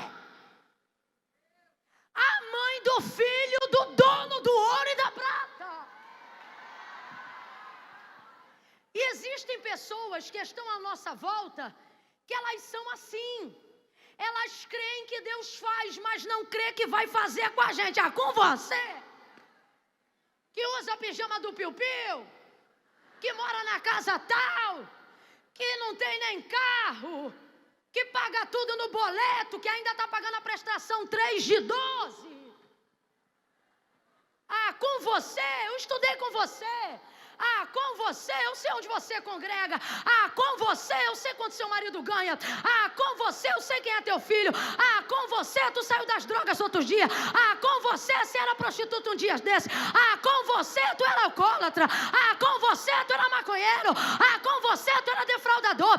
a mãe do filho do dono do ouro e da prata. E existem pessoas que estão à nossa volta, que elas são assim. Elas creem que Deus faz, mas não creem que vai fazer com a gente. Com você, que usa pijama do piu-piu, que mora na casa tal, que não tem nem carro, que paga tudo no boleto, que ainda está pagando a prestação 3 de 12. Com você, eu estudei com você. Com você, eu sei onde você congrega. Com você, eu sei quanto seu marido ganha. Com você, eu sei quem é teu filho. Com você, tu saiu das drogas outros dias. Com você, você era prostituta um dia desses. Com você, tu era alcoólatra. Com você, tu era maconheiro. Com você, tu era defraudador.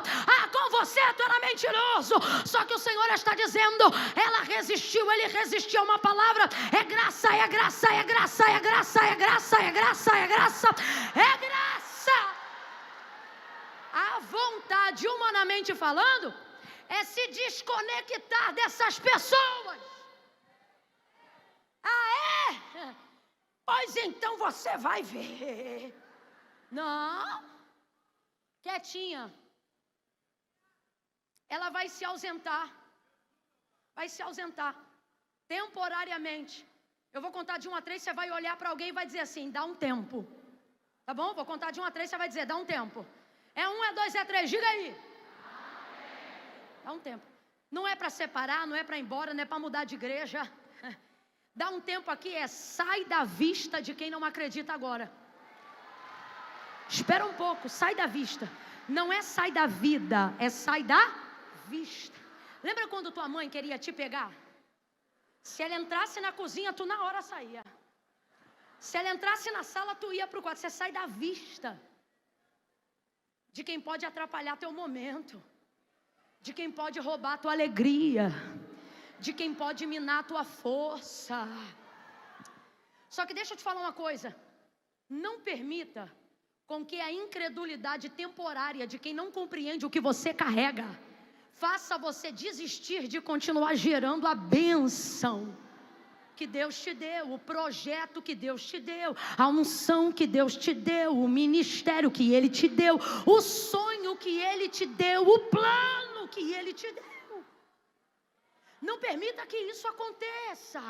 Com você, tu era mentiroso. Só que o Senhor está dizendo, ela resistiu, ele resistiu a uma palavra. É graça, é graça, é graça, é graça, é graça, é graça, é graça. É graça. A vontade, humanamente falando, é se desconectar dessas pessoas. É? Pois então você vai ver. Não. Quietinha. Ela vai se ausentar. Vai se ausentar. Temporariamente. Eu vou contar de 1 a 3, você vai olhar para alguém e vai dizer assim, dá um tempo. Tá bom? Vou contar de 1 a 3, você vai dizer, dá um tempo. É 1, é 2, é 3, diga aí. Dá um tempo. Não é para separar, não é para ir embora, não é para mudar de igreja. Dá um tempo aqui, sai da vista de quem não acredita agora. Espera um pouco, sai da vista. Não é sai da vida, é sai da vista. Lembra quando tua mãe queria te pegar? Se ela entrasse na cozinha, tu na hora saía. Se ela entrasse na sala, tu ia para o quarto. Você sai da vista de quem pode atrapalhar teu momento, de quem pode roubar tua alegria, de quem pode minar tua força. Só que deixa eu te falar uma coisa. Não permita com que a incredulidade temporária de quem não compreende o que você carrega faça você desistir de continuar gerando a bênção que Deus te deu, o projeto que Deus te deu, a unção que Deus te deu, o ministério que Ele te deu, o sonho que Ele te deu, o plano que Ele te deu. Não permita que isso aconteça.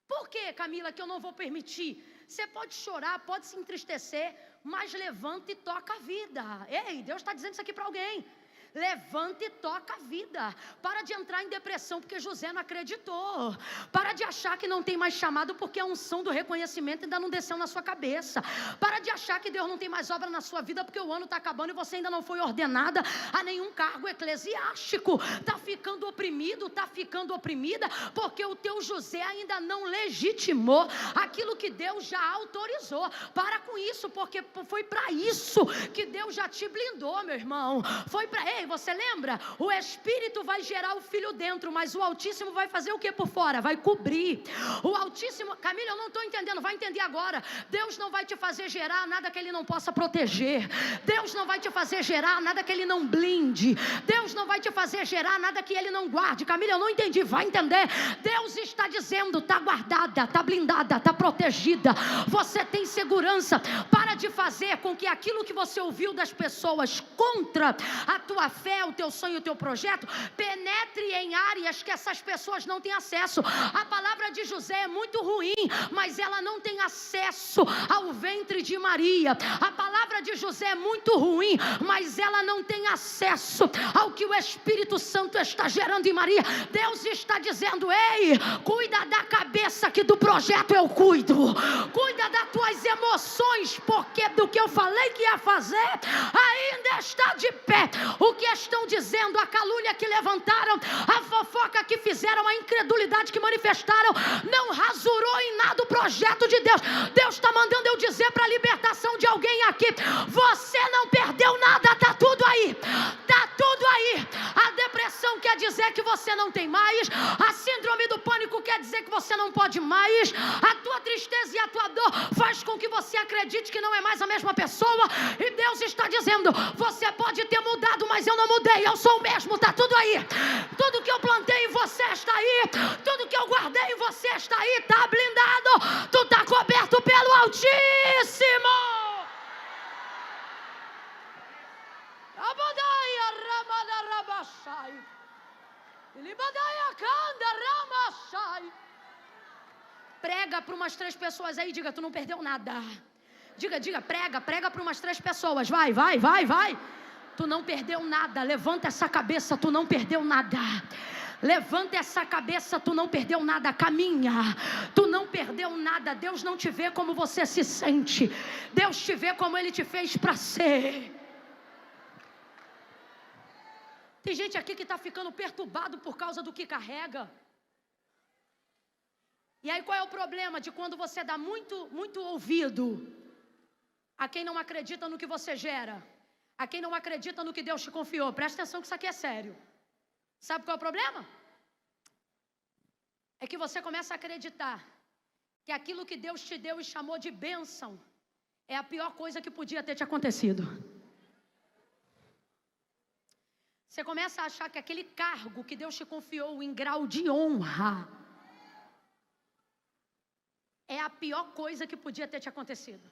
Por que, Camila, que eu não vou permitir? Você pode chorar, pode se entristecer, mas levanta e toca a vida. Ei, Deus está dizendo isso aqui para alguém. Levanta e toca a vida. Para de entrar em depressão porque José não acreditou. Para de achar que não tem mais chamado porque a unção do reconhecimento ainda não desceu na sua cabeça. Para de achar que Deus não tem mais obra na sua vida porque o ano está acabando e você ainda não foi ordenada a nenhum cargo eclesiástico. Está ficando oprimido, está ficando oprimida porque o teu José ainda não legitimou aquilo que Deus já autorizou. Para com isso, porque foi para isso que Deus já te blindou, meu irmão. Foi para... Ei, você lembra? O Espírito vai gerar o Filho dentro, mas o Altíssimo vai fazer o que por fora? Vai cobrir. O Altíssimo... Camila, eu não estou entendendo, vai entender agora. Deus não vai te fazer gerar nada que Ele não possa proteger. Deus não vai te fazer gerar nada que Ele não blinde. Deus não vai te fazer gerar nada que Ele não guarde. Camila, eu não entendi, vai entender. Deus está dizendo, está guardada, está blindada, está protegida. Você tem segurança. Para de fazer com que aquilo que você ouviu das pessoas contra a tua fé, o teu sonho, o teu projeto, penetre em áreas que essas pessoas não têm acesso. A palavra de José é muito ruim, mas ela não tem acesso ao ventre de Maria. A palavra de José é muito ruim, mas ela não tem acesso ao que o Espírito Santo está gerando em Maria. Deus está dizendo, ei, cuida da cabeça que do projeto eu cuido. Cuida das tuas emoções, porque do que eu falei que ia fazer, ainda está de pé. O que estão dizendo, a calúnia que levantaram, a fofoca que fizeram, a incredulidade que manifestaram, não rasurou em nada o projeto de Deus. Deus está mandando eu dizer para a libertação de alguém aqui, você não perdeu nada, está tudo aí, está tudo aí. dizer que você não tem mais. A síndrome do pânico quer dizer que você não pode mais. A tua tristeza e a tua dor faz com que você acredite que não é mais a mesma pessoa. E Deus está dizendo: você pode ter mudado, mas eu não mudei, eu sou o mesmo, está tudo aí. Tudo que eu plantei em você está aí. Tudo que eu guardei em você está aí, está blindado. Tu está coberto pelo Altíssimo. Prega para umas 3 pessoas aí, diga: tu não perdeu nada. Diga, prega para umas 3 pessoas. Vai. Tu não perdeu nada. Levanta essa cabeça, tu não perdeu nada. Levanta essa cabeça, tu não perdeu nada. Caminha, tu não perdeu nada. Deus não te vê como você se sente. Deus te vê como Ele te fez para ser. Tem gente aqui que está ficando perturbado por causa do que carrega. E aí qual é o problema de quando você dá muito ouvido a quem não acredita no que você gera, a quem não acredita no que Deus te confiou? Presta atenção que isso aqui é sério. Sabe qual é o problema? É que você começa a acreditar que aquilo que Deus te deu e chamou de bênção é a pior coisa que podia ter te acontecido. Você começa a achar que aquele cargo que Deus te confiou em grau de honra é a pior coisa que podia ter te acontecido.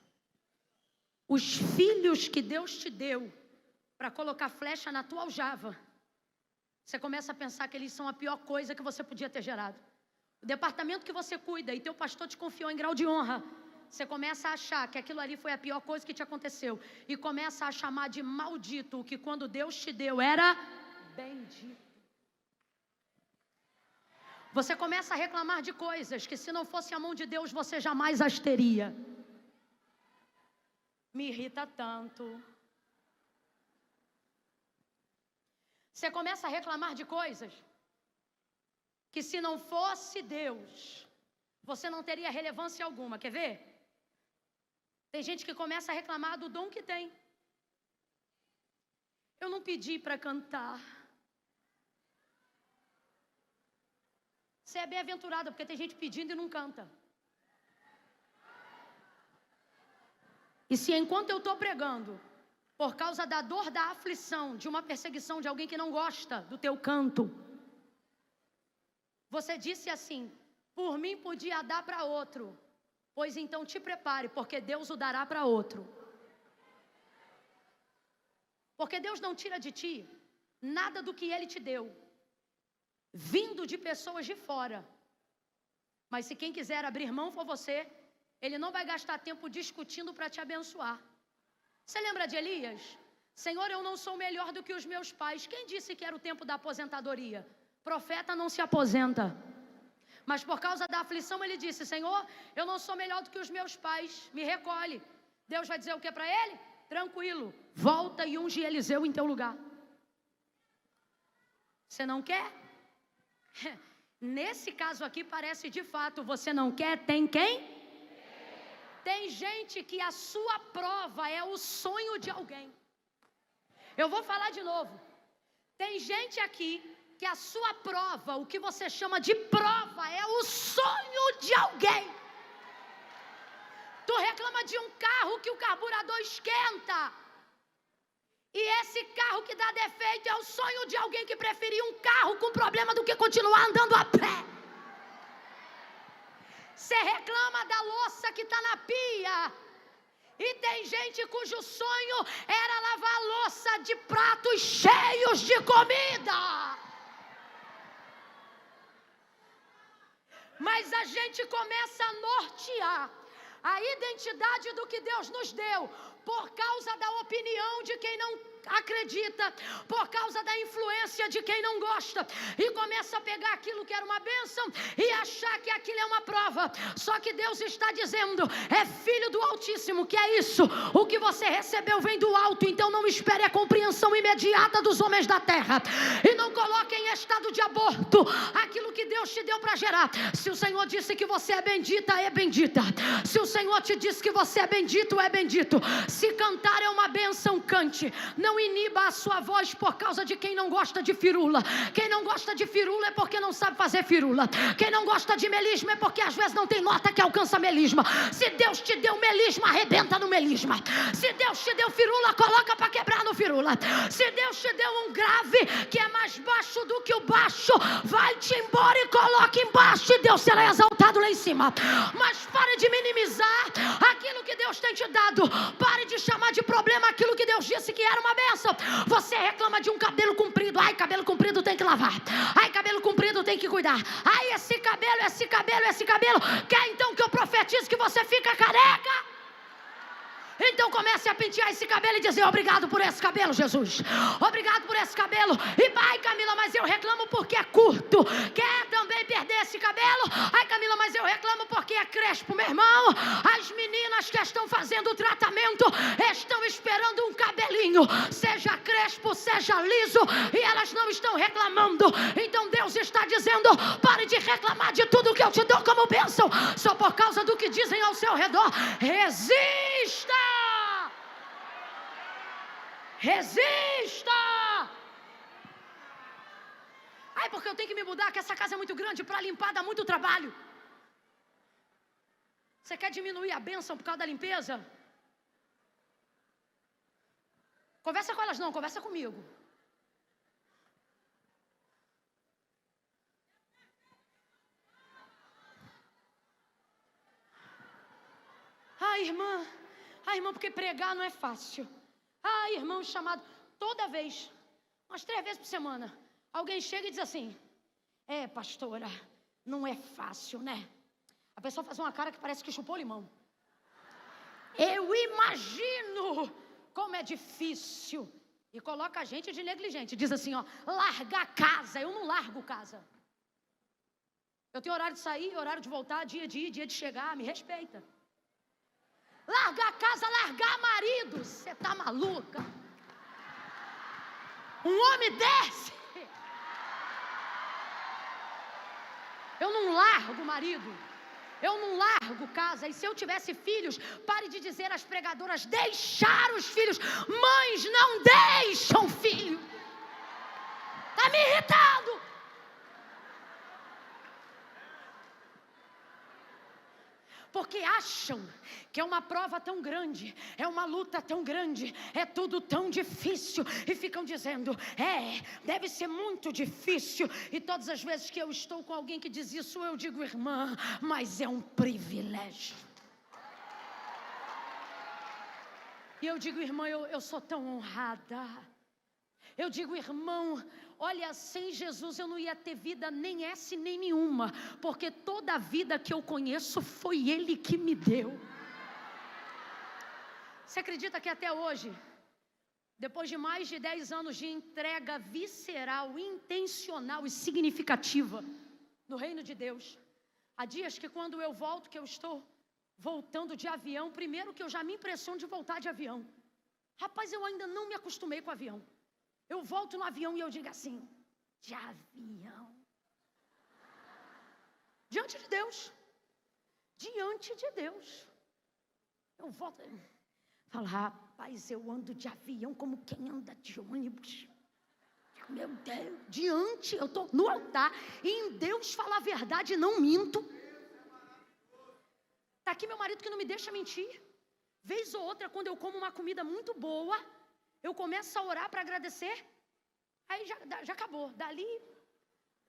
Os filhos que Deus te deu para colocar flecha na tua aljava, você começa a pensar que eles são a pior coisa que você podia ter gerado. O departamento que você cuida e teu pastor te confiou em grau de honra, você começa a achar que aquilo ali foi a pior coisa que te aconteceu. E começa a chamar de maldito o que quando Deus te deu era bendito. Você começa a reclamar de coisas que se não fosse a mão de Deus você jamais as teria. Me irrita tanto. Você começa a reclamar de coisas que se não fosse Deus você não teria relevância alguma. Quer ver? Tem gente que começa a reclamar do dom que tem. Eu não pedi para cantar. Você é bem-aventurada, porque tem gente pedindo e não canta. E se enquanto eu estou pregando, por causa da dor, da aflição, de uma perseguição de alguém que não gosta do teu canto, você disse assim: por mim podia dar para outro, pois então te prepare, porque Deus o dará para outro. Porque Deus não tira de ti nada do que Ele te deu, vindo de pessoas de fora. Mas se quem quiser abrir mão for você, Ele não vai gastar tempo discutindo para te abençoar. Você lembra de Elias? Senhor, eu não sou melhor do que os meus pais. Quem disse que era o tempo da aposentadoria? Profeta não se aposenta. Mas por causa da aflição ele disse: Senhor, eu não sou melhor do que os meus pais, me recolhe. Deus vai dizer o que para ele? Tranquilo, volta e unge Eliseu em teu lugar. Você não quer? Nesse caso aqui parece de fato, você não quer, tem quem? Tem gente que a sua prova é o sonho de alguém. Eu vou falar de novo. Tem gente aqui que a sua prova, o que você chama de prova, é o sonho de alguém. Tu reclama de um carro que o carburador esquenta, e esse carro que dá defeito é o sonho de alguém que preferiu um carro com problema do que continuar andando a pé. Você reclama da louça que está na pia, e tem gente cujo sonho era lavar a louça de pratos cheios de comida. Mas a gente começa a nortear a identidade do que Deus nos deu por causa da opinião de quem não acredita, por causa da influência de quem não gosta, e começa a pegar aquilo que era uma bênção e achar que aquilo é uma prova. Só que Deus está dizendo: é filho do Altíssimo, que é isso, o que você recebeu vem do alto, então não espere a compreensão imediata dos homens da terra, e não coloque em estado de aborto aquilo que Deus te deu para gerar. Se o Senhor disse que você é bendita, é bendita. Se o Senhor te disse que você é bendito, é bendito. Se cantar é uma bênção, cante. Não iniba a sua voz por causa de quem não gosta de firula. Quem não gosta de firula é porque não sabe fazer firula. Quem não gosta de melisma é porque às vezes não tem nota que alcança melisma. Se Deus te deu melisma, arrebenta no melisma. Se Deus te deu firula, coloca para quebrar no firula. Se Deus te deu um grave que é mais baixo do que o baixo, vai-te embora e coloca embaixo, e Deus será exaltado lá em cima. Mas pare de minimizar aquilo que Deus tem te dado. Pare de chamar de problema aquilo que Deus disse que era uma bênção. Você reclama de um cabelo comprido. Ai, cabelo comprido tem que lavar. Ai, cabelo comprido tem que cuidar. Ai, esse cabelo. Quer então que eu profetize que você fica careca? Então comece a pentear esse cabelo e dizer: obrigado por esse cabelo, Jesus. Obrigado por esse cabelo. E ai, Camila, mas eu reclamo porque é curto. Quer também perder esse cabelo? Ai, Camila, mas eu reclamo porque é crespo. Meu irmão, as meninas que estão fazendo o tratamento estão esperando um cabelinho, seja crespo, seja liso, e elas não estão reclamando. Então Deus está dizendo: pare de reclamar de tudo que eu te dou como bênção, só por causa do que dizem ao seu redor. Resista! Resista! Ai, porque eu tenho que me mudar, que essa casa é muito grande, para limpar dá muito trabalho. Você quer diminuir a bênção por causa da limpeza? Conversa com elas não, conversa comigo. Ai, irmã, porque pregar não é fácil. Ai, irmão, chamado toda vez, umas 3 vezes por semana, alguém chega e diz assim: é, pastora, não é fácil, né? A pessoa faz uma cara que parece que chupou limão. Eu imagino como é difícil. E coloca a gente de negligente. Diz assim, ó: largar casa. Eu não largo casa. Eu tenho horário de sair, horário de voltar, dia de ir, dia de chegar. Me respeita. Largar casa, largar marido. Você tá maluca? Um homem desse. Eu não largo marido. Eu não largo casa. E se eu tivesse filhos, pare de dizer às pregadoras: deixar os filhos. Mães não deixam filho. Está me irritando. Porque acham que é uma prova tão grande, é uma luta tão grande, é tudo tão difícil, e ficam dizendo: deve ser muito difícil. E todas as vezes que eu estou com alguém que diz isso, eu digo: irmã, mas é um privilégio. E eu digo: irmã, eu sou tão honrada. Eu digo: irmão, olha, sem Jesus eu não ia ter vida nem essa e nem nenhuma, porque toda a vida que eu conheço foi Ele que me deu. Você acredita que até hoje, depois de mais de 10 anos de entrega visceral, intencional e significativa no reino de Deus, há dias que quando eu volto, que eu estou voltando de avião, primeiro que eu já me impressiono de voltar de avião. Rapaz, eu ainda não me acostumei com o avião. Eu volto no avião e eu digo assim: de avião. Diante de Deus. Diante de Deus. Eu volto. Falo: rapaz, eu ando de avião como quem anda de ônibus. Meu Deus, diante, eu estou no altar. E em Deus falo a verdade e não minto. Está aqui meu marido que não me deixa mentir. Vez ou outra, quando eu como uma comida muito boa, eu começo a orar para agradecer. Aí já acabou. Dali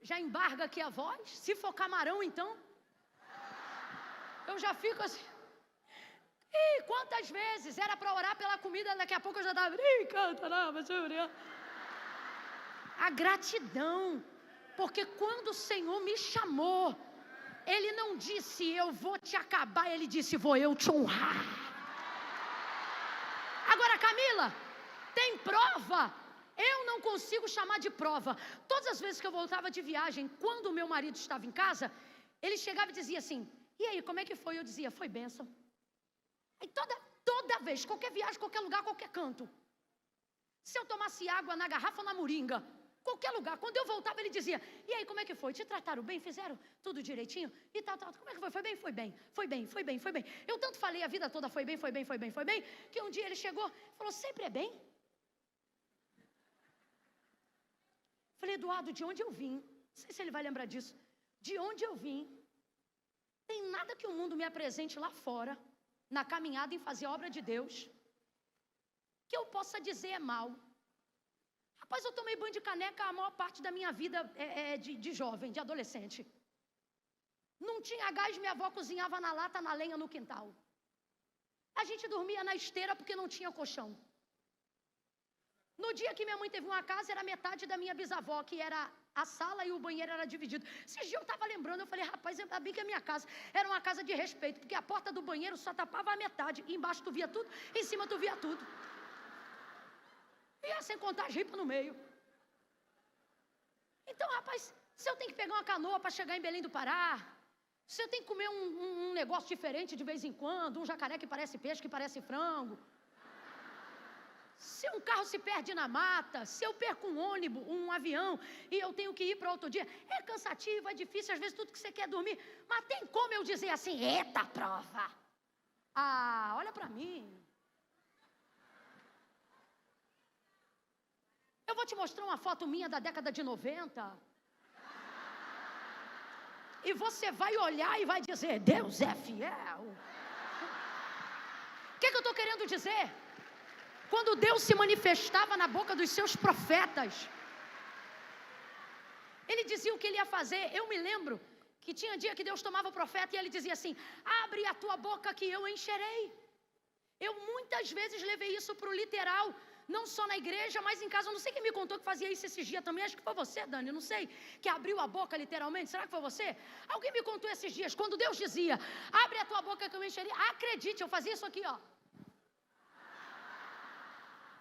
já embarga aqui a voz. Se for camarão, então, eu já fico assim. E quantas vezes era para orar pela comida, daqui a pouco eu já estava brincando. A gratidão. Porque quando o Senhor me chamou, Ele não disse: eu vou te acabar. Ele disse: vou eu te honrar. Agora, Camila, tem prova? Eu não consigo chamar de prova. Todas as vezes que eu voltava de viagem, quando o meu marido estava em casa, ele chegava e dizia assim: e aí, como é que foi? Eu dizia: foi bênção. E toda vez, qualquer viagem, qualquer lugar, qualquer canto, se eu tomasse água na garrafa ou na moringa, qualquer lugar, quando eu voltava, ele dizia: e aí, como é que foi? Te trataram bem? Fizeram tudo direitinho? E tal. Como é que foi? Foi bem? Foi bem. Foi bem, foi bem, foi bem. Eu tanto falei a vida toda: foi bem, foi bem, foi bem, foi bem, que um dia ele chegou e falou: sempre é bem? falei, Eduardo, de onde eu vim? Não sei se ele vai lembrar disso. De onde eu vim? Tem nada que o mundo me apresente lá fora, na caminhada em fazer a obra de Deus, que eu possa dizer é mal. Rapaz, eu tomei banho de caneca a maior parte da minha vida de jovem, de adolescente. Não tinha gás, minha avó cozinhava na lata, na lenha, no quintal. A gente dormia na esteira porque não tinha colchão. No dia que minha mãe teve uma casa, era metade da minha bisavó, que era a sala e o banheiro era dividido. Esses dias eu estava lembrando, eu falei, rapaz, ainda bem que a minha casa era uma casa de respeito, porque a porta do banheiro só tapava a metade, e embaixo tu via tudo, em cima tu via tudo. E sem contar as ripas no meio. Então, rapaz, se eu tenho que pegar uma canoa para chegar em Belém do Pará, se eu tenho que comer um negócio diferente de vez em quando, um jacaré que parece peixe, que parece frango, se um carro se perde na mata, se eu perco um ônibus, um avião, e eu tenho que ir para outro dia, é cansativo, é difícil, às vezes tudo que você quer dormir, mas tem como eu dizer assim, eita prova, olha para mim. Eu vou te mostrar uma foto minha da década de 90, e você vai olhar e vai dizer, Deus é fiel. O que eu estou querendo dizer? Quando Deus se manifestava na boca dos seus profetas, Ele dizia o que Ele ia fazer. Eu me lembro que tinha dia que Deus tomava o profeta e Ele dizia assim, abre a tua boca que eu encherei. Eu muitas vezes levei isso para o literal, não só na igreja, mas em casa. Eu não sei quem me contou que fazia isso esses dias também, acho que foi você, Dani, não sei, que abriu a boca literalmente, será que foi você? Alguém me contou esses dias, quando Deus dizia, abre a tua boca que eu encherei, acredite, eu fazia isso aqui, ó.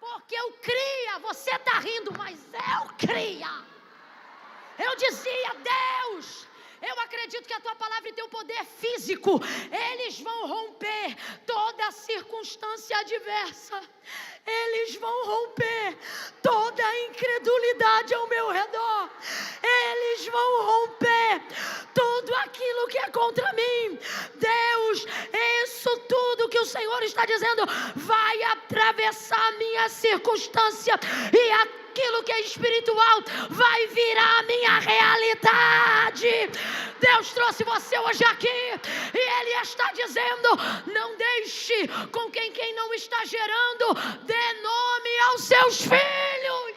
Porque eu cria, você está rindo, mas eu cria. Eu dizia, Deus, eu acredito que a tua palavra e teu poder físico, eles vão romper toda a circunstância adversa. Eles vão romper toda a incredulidade ao meu redor. Eles vão romper tudo aquilo que é contra mim. Deus, isso tudo que o Senhor está dizendo vai atravessar a minha circunstância e aquilo que é espiritual vai virar a minha realidade. Deus trouxe você hoje aqui e Ele está dizendo, não deixe com quem não está gerando, dê nome aos seus filhos.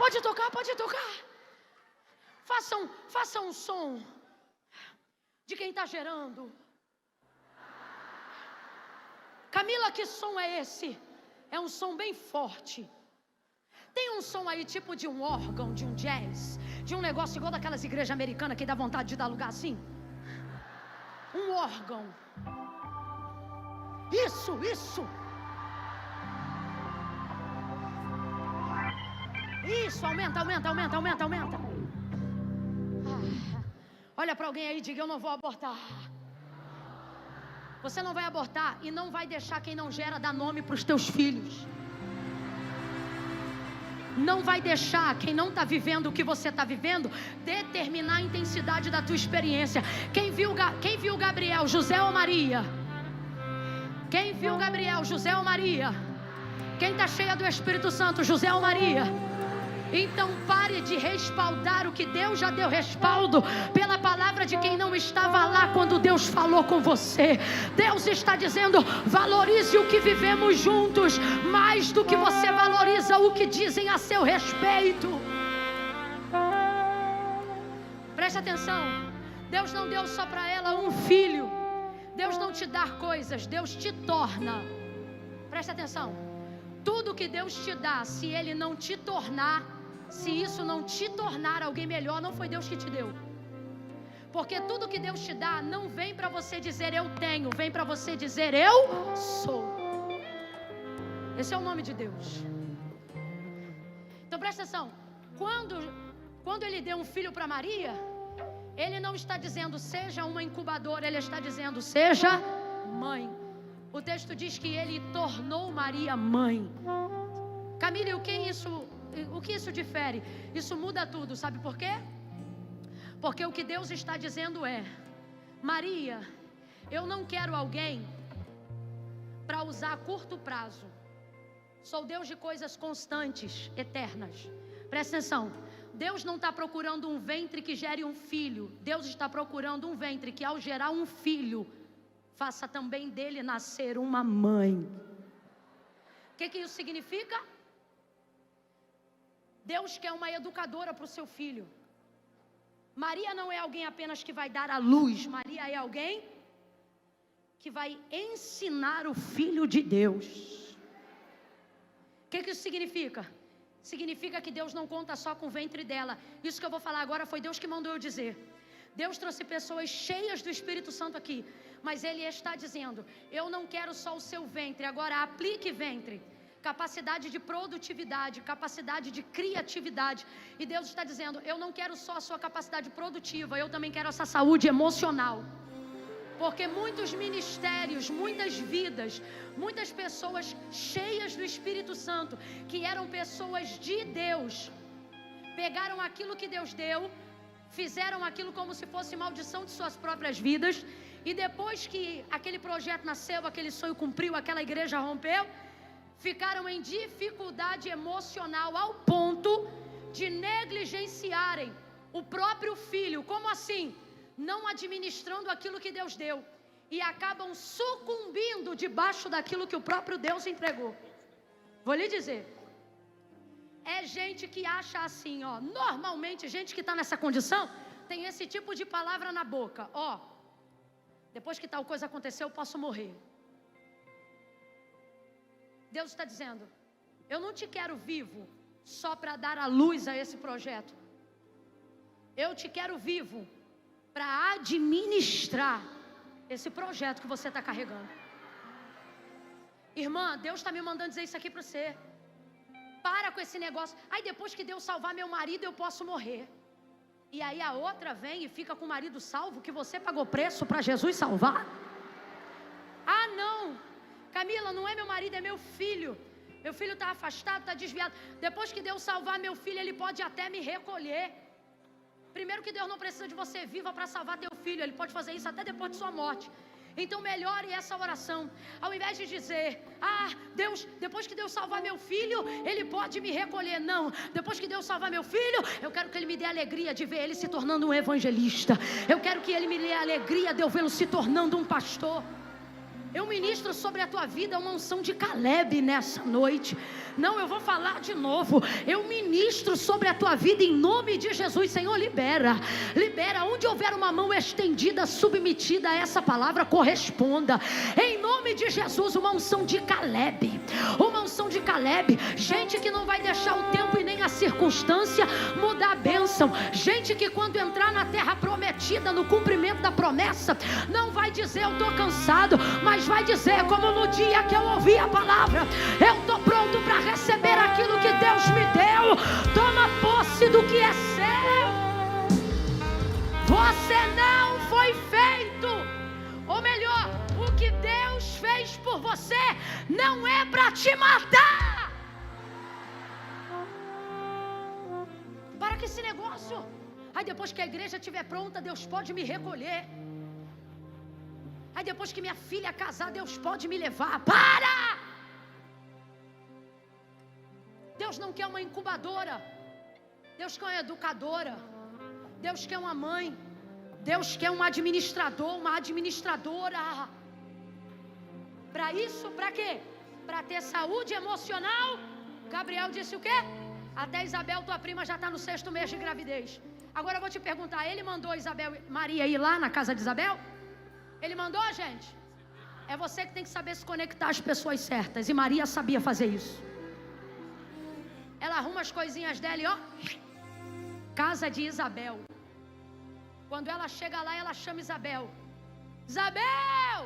Pode tocar, pode tocar. Faça um som de quem está gerando. Camila, que som é esse? É um som bem forte. Tem um som aí tipo de um órgão, de um jazz, de um negócio igual daquelas igrejas americanas que dá vontade de dar lugar assim. Um órgão. Isso. Isso, aumenta. Olha para alguém aí e diga, eu não vou abortar. Você não vai abortar e não vai deixar quem não gera dar nome para os teus filhos. Não vai deixar quem não está vivendo o que você está vivendo determinar a intensidade da tua experiência. Quem viu Gabriel, José ou Maria? Quem viu Gabriel, José ou Maria? Quem está cheia do Espírito Santo, José ou Maria? Então pare de respaldar o que Deus já deu respaldo pela palavra de quem não estava lá quando Deus falou com você. Deus está dizendo, valorize o que vivemos juntos mais do que você valoriza o que dizem a seu respeito. Preste atenção, Deus não deu só para ela um filho. Deus não te dá coisas, Deus te torna. Preste atenção, tudo que Deus te dá, se Ele não te tornar, se isso não te tornar alguém melhor, não foi Deus que te deu. Porque tudo que Deus te dá não vem para você dizer eu tenho, vem para você dizer eu sou. Esse é o nome de Deus. Então presta atenção, quando Ele deu um filho para Maria, Ele não está dizendo seja uma incubadora, Ele está dizendo seja mãe. O texto diz que Ele tornou Maria mãe. Camila, o que isso difere? Isso muda tudo, sabe por quê? Porque o que Deus está dizendo é, Maria, eu não quero alguém para usar a curto prazo. Sou Deus de coisas constantes, eternas. Presta atenção. Deus não está procurando um ventre que gere um filho. Deus está procurando um ventre que, ao gerar um filho, faça também dele nascer uma mãe. O que isso significa? Deus quer uma educadora para o seu filho. Maria não é alguém apenas que vai dar a luz. Maria é alguém que vai ensinar o Filho de Deus. O que isso significa? Significa que Deus não conta só com o ventre dela. Isso que eu vou falar agora foi Deus que mandou eu dizer. Deus trouxe pessoas cheias do Espírito Santo aqui, mas Ele está dizendo: eu não quero só o seu ventre, agora aplique ventre. Capacidade de produtividade, capacidade de criatividade. E Deus está dizendo: eu não quero só a sua capacidade produtiva, eu também quero essa saúde emocional. Porque muitos ministérios, muitas vidas, muitas pessoas cheias do Espírito Santo, que eram pessoas de Deus, pegaram aquilo que Deus deu, fizeram aquilo como se fosse maldição de suas próprias vidas, e depois que aquele projeto nasceu, aquele sonho cumpriu, aquela igreja rompeu, ficaram em dificuldade emocional ao ponto de negligenciarem o próprio filho. Como assim? Não administrando aquilo que Deus deu, e acabam sucumbindo debaixo daquilo que o próprio Deus entregou. Vou lhe dizer, é gente que acha assim, ó, normalmente gente que está nessa condição, tem esse tipo de palavra na boca, ó, depois que tal coisa aconteceu eu posso morrer. Deus está dizendo: eu não te quero vivo só para dar a luz a esse projeto, eu te quero vivo para administrar esse projeto que você está carregando. Irmã, Deus está me mandando dizer isso aqui para você. Para com esse negócio. Aí depois que Deus salvar meu marido eu posso morrer. E aí a outra vem e fica com o marido salvo, que você pagou preço para Jesus salvar. Ah não, Camila, não é meu marido, é meu filho. Meu filho está afastado, está desviado. Depois que Deus salvar meu filho, ele pode até me recolher. Primeiro que Deus não precisa de você viva para salvar teu filho. Ele pode fazer isso até depois de sua morte. Então melhore essa oração. Ao invés de dizer: ah, Deus, depois que Deus salvar meu filho, Ele pode me recolher. Não, depois que Deus salvar meu filho, eu quero que Ele me dê a alegria de ver ele se tornando um evangelista. Eu quero que Ele me dê a alegria de eu vê-lo se tornando um pastor. Eu ministro sobre a tua vida uma unção de Caleb nessa noite. Não, eu vou falar de novo. Eu ministro sobre a tua vida em nome de Jesus. Senhor, libera. Libera. Onde houver uma mão estendida, submetida a essa palavra, corresponda. Em nome de Jesus, uma unção de Caleb. Uma unção de Caleb. Gente que não vai deixar o tempo e nem a circunstância mudar a bênção. Gente que quando entrar na terra prometida, no cumprimento da promessa, não vai dizer: eu estou cansado, mas vai dizer como no dia que eu ouvi a palavra: eu estou pronto para receber aquilo que Deus me deu. Toma posse do que é seu. Você não foi feito, ou melhor, o que Deus fez por você não é para te matar. Para com esse negócio. Aí depois que a igreja estiver pronta, Deus pode me recolher. Aí depois que minha filha casar, Deus pode me levar. Para! Deus não quer uma incubadora. Deus quer uma educadora. Deus quer uma mãe. Deus quer um administrador, uma administradora. Para isso, para quê? Para ter saúde emocional. Gabriel disse o quê? Até Isabel, tua prima, já está no 6º mês de gravidez. Agora eu vou te perguntar: ele mandou Isabel, Maria ir lá na casa de Isabel? Ele mandou, gente? É você que tem que saber se conectar às pessoas certas. E Maria sabia fazer isso. Ela arruma as coisinhas dela e ó, casa de Isabel. Quando ela chega lá, ela chama Isabel. Isabel!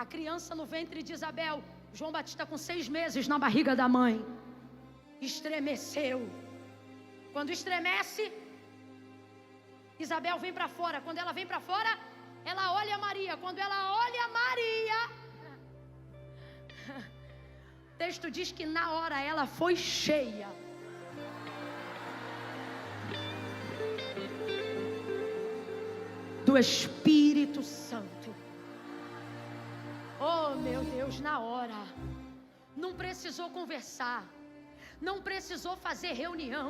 A criança no ventre de Isabel, João Batista com 6 meses na barriga da mãe, estremeceu. Quando estremece, Isabel vem para fora. Quando ela vem para fora, ela olha Maria. Quando ela olha Maria, o texto diz que na hora ela foi cheia. Do Espírito Santo. Oh meu Deus, na hora. Não precisou conversar. não precisou fazer reunião.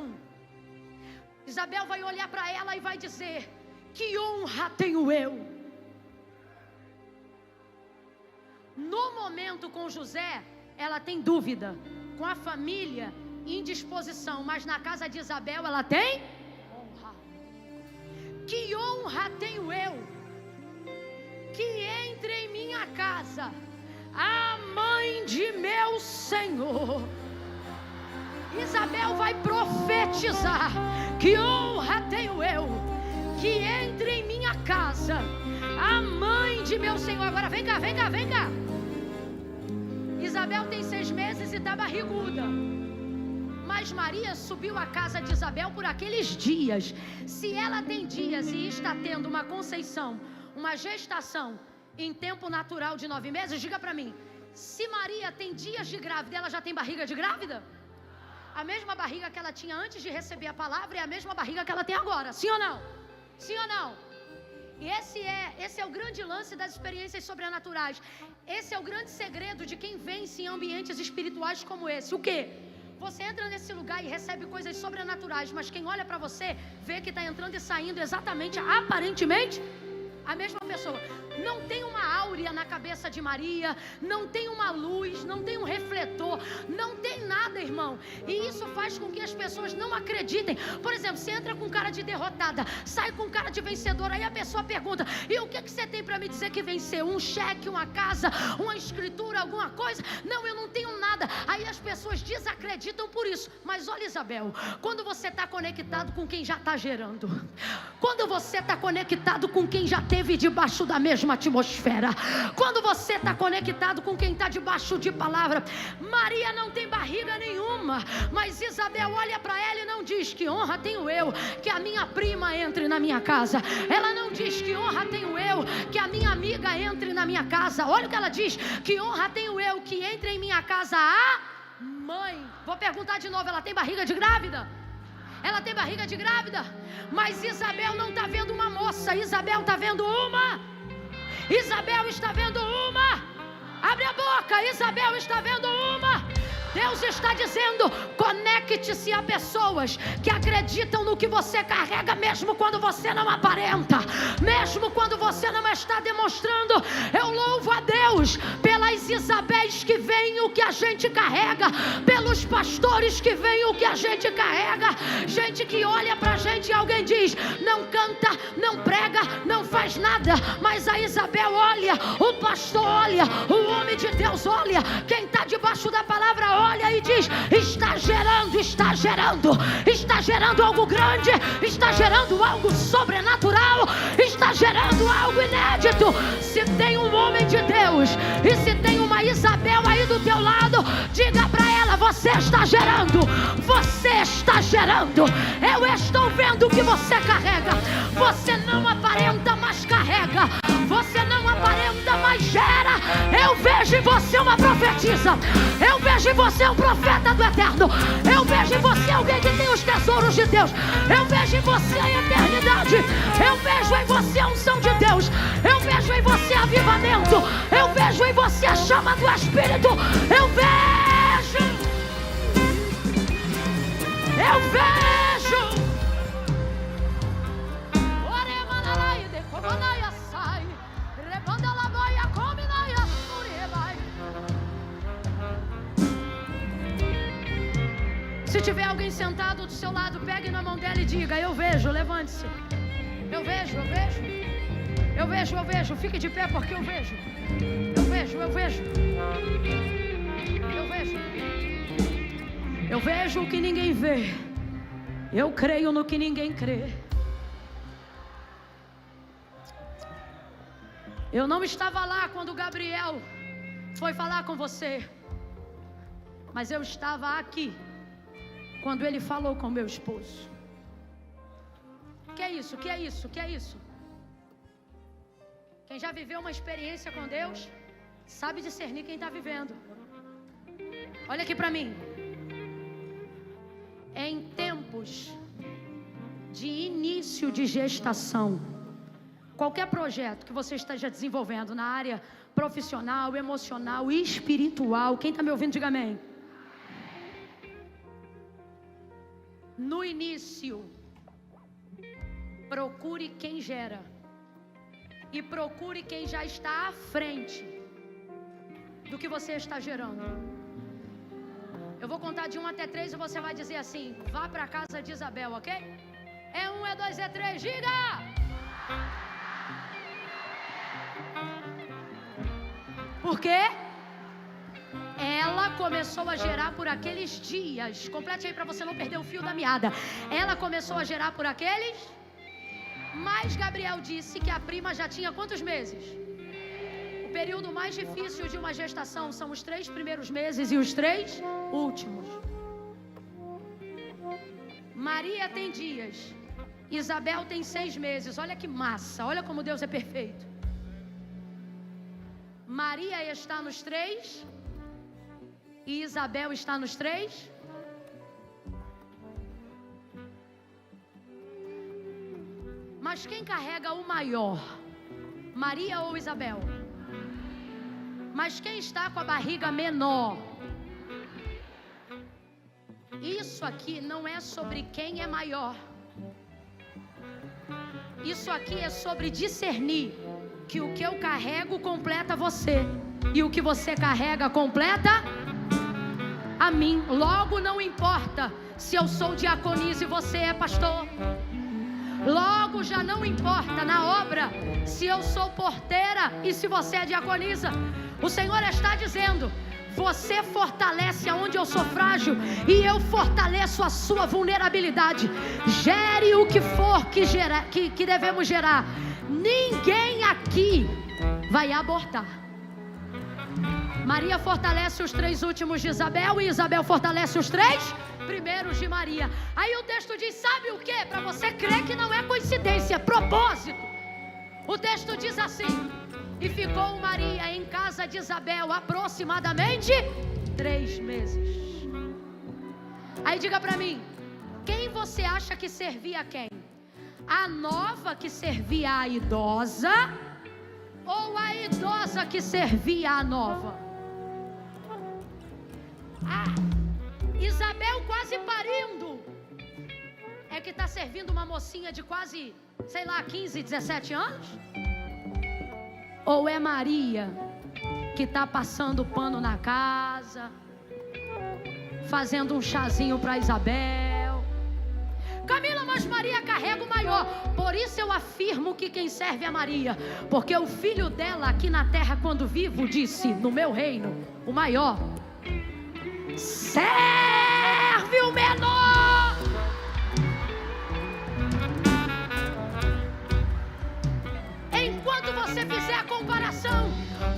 Isabel vai olhar para ela e vai dizer: que honra tenho eu. No momento com José, ela tem dúvida, com a família, indisposição, mas na casa de Isabel ela tem honra. Que honra tenho eu, que entre em minha casa a mãe de meu Senhor. Isabel vai profetizar: que honra tenho eu, que entre em minha casa a mãe de meu Senhor. Agora vem cá, vem cá, vem cá. Isabel tem 6 meses e está barriguda, mas Maria subiu à casa de Isabel por aqueles dias. Se ela tem dias e está tendo uma conceição, uma gestação em tempo natural de 9 meses, diga para mim, se Maria tem dias de grávida, ela já tem barriga de grávida? A mesma barriga que ela tinha antes de receber a palavra é a mesma barriga que ela tem agora, sim ou não? Sim ou não? E esse é o grande lance das experiências sobrenaturais. Esse é o grande segredo de quem vence em ambientes espirituais como esse. O quê? Você entra nesse lugar e recebe coisas sobrenaturais, mas quem olha para você vê que está entrando e saindo exatamente, aparentemente, a mesma pessoa. Não tem uma áurea na cabeça de Maria, não tem uma luz, não tem um refletor, não tem nada, irmão. E isso faz com que as pessoas não acreditem. Por exemplo, você entra com cara de derrotada, sai com cara de vencedora, aí a pessoa pergunta: e o que você tem para me dizer que venceu? Um cheque, uma casa, uma escritura, alguma coisa? Não, eu não tenho nada. Aí as pessoas desacreditam por isso. Mas olha, Isabel, quando você está conectado com quem já está gerando, quando você está conectado com quem já esteve debaixo da mesma atmosfera, quando você está conectado com quem está debaixo de palavra, Maria não tem barriga nenhuma, mas Isabel olha para ela e não diz: que honra tenho eu que a minha prima entre na minha casa. Ela não diz: que honra tenho eu que a minha amiga entre na minha casa. Olha o que ela diz: que honra tenho eu que entre em minha casa a mãe. Vou perguntar de novo: ela tem barriga de grávida? Ela tem barriga de grávida? Mas Isabel não está vendo uma moça, Isabel está vendo uma. Isabel está vendo uma. Abre a boca, Isabel está vendo uma. Deus está dizendo: conecte-se a pessoas que acreditam no que você carrega, mesmo quando você não aparenta, mesmo quando você não está demonstrando. Eu louvo a Deus pelas Isabéis que veem o que a gente carrega, pelos pastores que veem o que a gente carrega, gente que olha pra gente e alguém diz: não canta, não prega, não faz nada, mas a Isabel olha, o pastor olha, o homem de Deus olha, quem está debaixo da palavra olha e diz: está gerando, está gerando, está gerando algo grande, está gerando algo sobrenatural, está gerando algo inédito. Se tem um homem de Deus e se tem uma Isabel aí do teu lado, diga para ela: você está gerando, você está gerando. Eu estou vendo o que você carrega. Você não aparenta, mas carrega. Você não aparenta, mas gera. Eu vejo em você uma profetisa. Eu vejo em você um profeta do eterno. Eu vejo em você alguém que tem os tesouros de Deus. Eu vejo em você a eternidade. Eu vejo em você a unção de Deus. Eu vejo em você avivamento. Eu vejo em você a chama do Espírito. Eu vejo. Eu vejo. Se tiver alguém sentado do seu lado, pegue na mão dela e diga: eu vejo, levante-se. Eu vejo, eu vejo. Eu vejo, eu vejo. Fique de pé porque eu vejo. Eu vejo, eu vejo. Eu vejo. Eu vejo o que ninguém vê. Eu creio no que ninguém crê. Eu não estava lá quando Gabriel foi falar com você, mas eu estava aqui quando ele falou com meu esposo. Que é isso? Que é isso? Que é isso? Quem já viveu uma experiência com Deus sabe discernir quem está vivendo. Olha aqui para mim. Em tempos de início de gestação, qualquer projeto que você esteja desenvolvendo na área profissional, emocional e espiritual, quem está me ouvindo, diga amém. No início, procure quem gera. E procure quem já está à frente do que você está gerando. Eu vou contar de 1 até 3 e você vai dizer assim: vá para a casa de Isabel, ok? É 1, é 2, é 3, diga! Por quê? Ela começou a gerar por aqueles dias. Complete aí para você não perder o fio da meada. Ela começou a gerar por aqueles. Mas Gabriel disse que a prima já tinha quantos meses? O período mais difícil de uma gestação são os 3 primeiros meses e os 3 últimos. Maria tem dias. Isabel tem 6 meses. Olha que massa. Olha como Deus é perfeito. Maria está nos 3 e Isabel está nos 3. Mas quem carrega o maior? Maria ou Isabel? Mas quem está com a barriga menor? Isso aqui não é sobre quem é maior. Isso aqui é sobre discernir que o que eu carrego completa você e o que você carrega completa a mim. Logo, não importa se eu sou diaconisa e você é pastor. Logo, já não importa na obra se eu sou porteira e se você é diaconisa. O Senhor está dizendo: você fortalece aonde eu sou frágil e eu fortaleço a sua vulnerabilidade. Gere o que for que devemos gerar. Ninguém aqui vai abortar. Maria fortalece os 3 últimos de Isabel e Isabel fortalece os 3 primeiros de Maria. Aí o texto diz, sabe o que? Para você crer que não é coincidência, é propósito. O texto diz assim: e ficou Maria em casa de Isabel aproximadamente 3 meses. Aí diga para mim, quem você acha que servia a quem? A nova que servia a idosa ou a idosa que servia a nova? Isabel quase parindo é que está servindo uma mocinha de quase, sei lá, 15, 17 anos? Ou é Maria que está passando pano na casa, fazendo um chazinho para Isabel? Camila, mas Maria carrega o maior. Por isso eu afirmo que quem serve é Maria, porque o filho dela aqui na terra, quando vivo, disse: no meu reino, o maior serve o menor. Enquanto você fizer a comparação,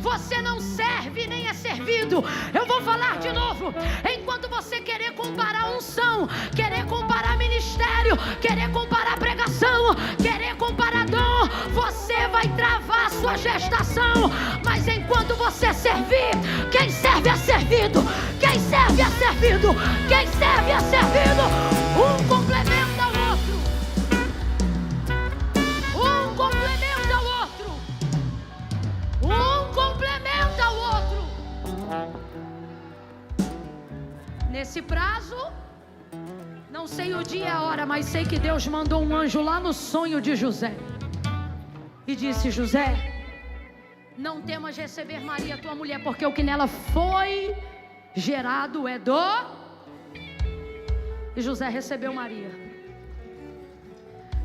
você não serve nem é servido. Eu vou falar de novo. Enquanto você querer comparar unção, querer comparar ministério, querer comparar pregação, querer comparar dom, você vai travar a sua gestação. Mas enquanto você servir, quem serve é servido. Quem serve é servido. Quem serve é servido. Um complementa o outro. Um complementa o outro. Um complementa o outro. Nesse prazo, não sei o dia e a hora, mas sei que Deus mandou um anjo lá no sonho de José e disse: José, não temas receber Maria, tua mulher, porque o que nela foi gerado é do... E José recebeu Maria.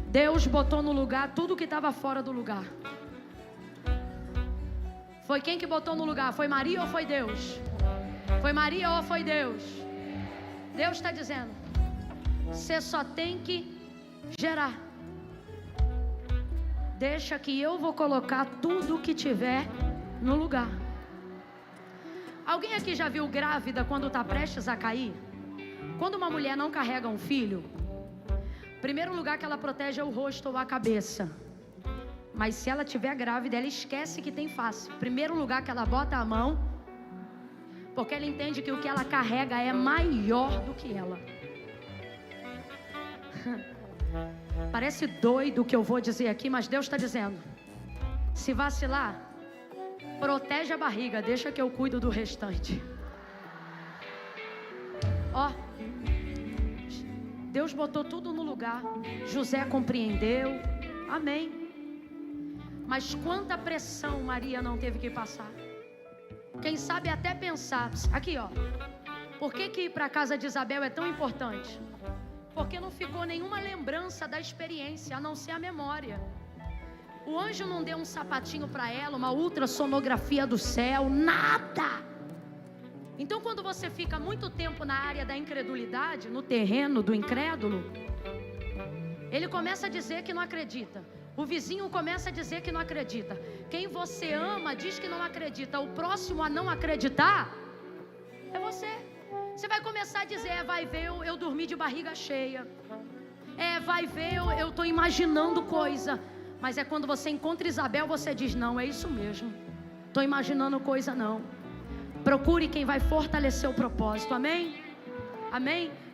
Deus botou no lugar tudo que estava fora do lugar. Foi quem que botou no lugar? Foi Maria ou foi Deus? Foi Maria ou foi Deus? Deus está dizendo: você só tem que gerar. Deixa que eu vou colocar tudo que tiver no lugar. Alguém aqui já viu grávida quando está prestes a cair? Quando uma mulher não carrega um filho, primeiro lugar que ela protege é o rosto ou a cabeça. Mas se ela estiver grávida, ela esquece que tem face. Primeiro lugar que ela bota a mão, porque ela entende que o que ela carrega é maior do que ela. Parece doido o que eu vou dizer aqui, mas Deus está dizendo: se vacilar, protege a barriga, deixa que eu cuido do restante. Ó, Deus botou tudo no lugar. José compreendeu. Amém. Mas quanta pressão Maria não teve que passar. Quem sabe até pensar. Aqui, ó. Por que ir para a casa de Isabel é tão importante? Porque não ficou nenhuma lembrança da experiência, a não ser a memória. O anjo não deu um sapatinho para ela, uma ultrassonografia do céu, nada. Então, quando você fica muito tempo na área da incredulidade, no terreno do incrédulo, ele começa a dizer que não acredita. O vizinho começa a dizer que não acredita. Quem você ama diz que não acredita. O próximo a não acreditar é você. Você vai começar a dizer, vai ver, eu dormi de barriga cheia. Vai ver, eu estou imaginando coisa. Mas é quando você encontra Isabel, você diz, não, é isso mesmo. Estou imaginando coisa não. Procure quem vai fortalecer o propósito, amém? Amém?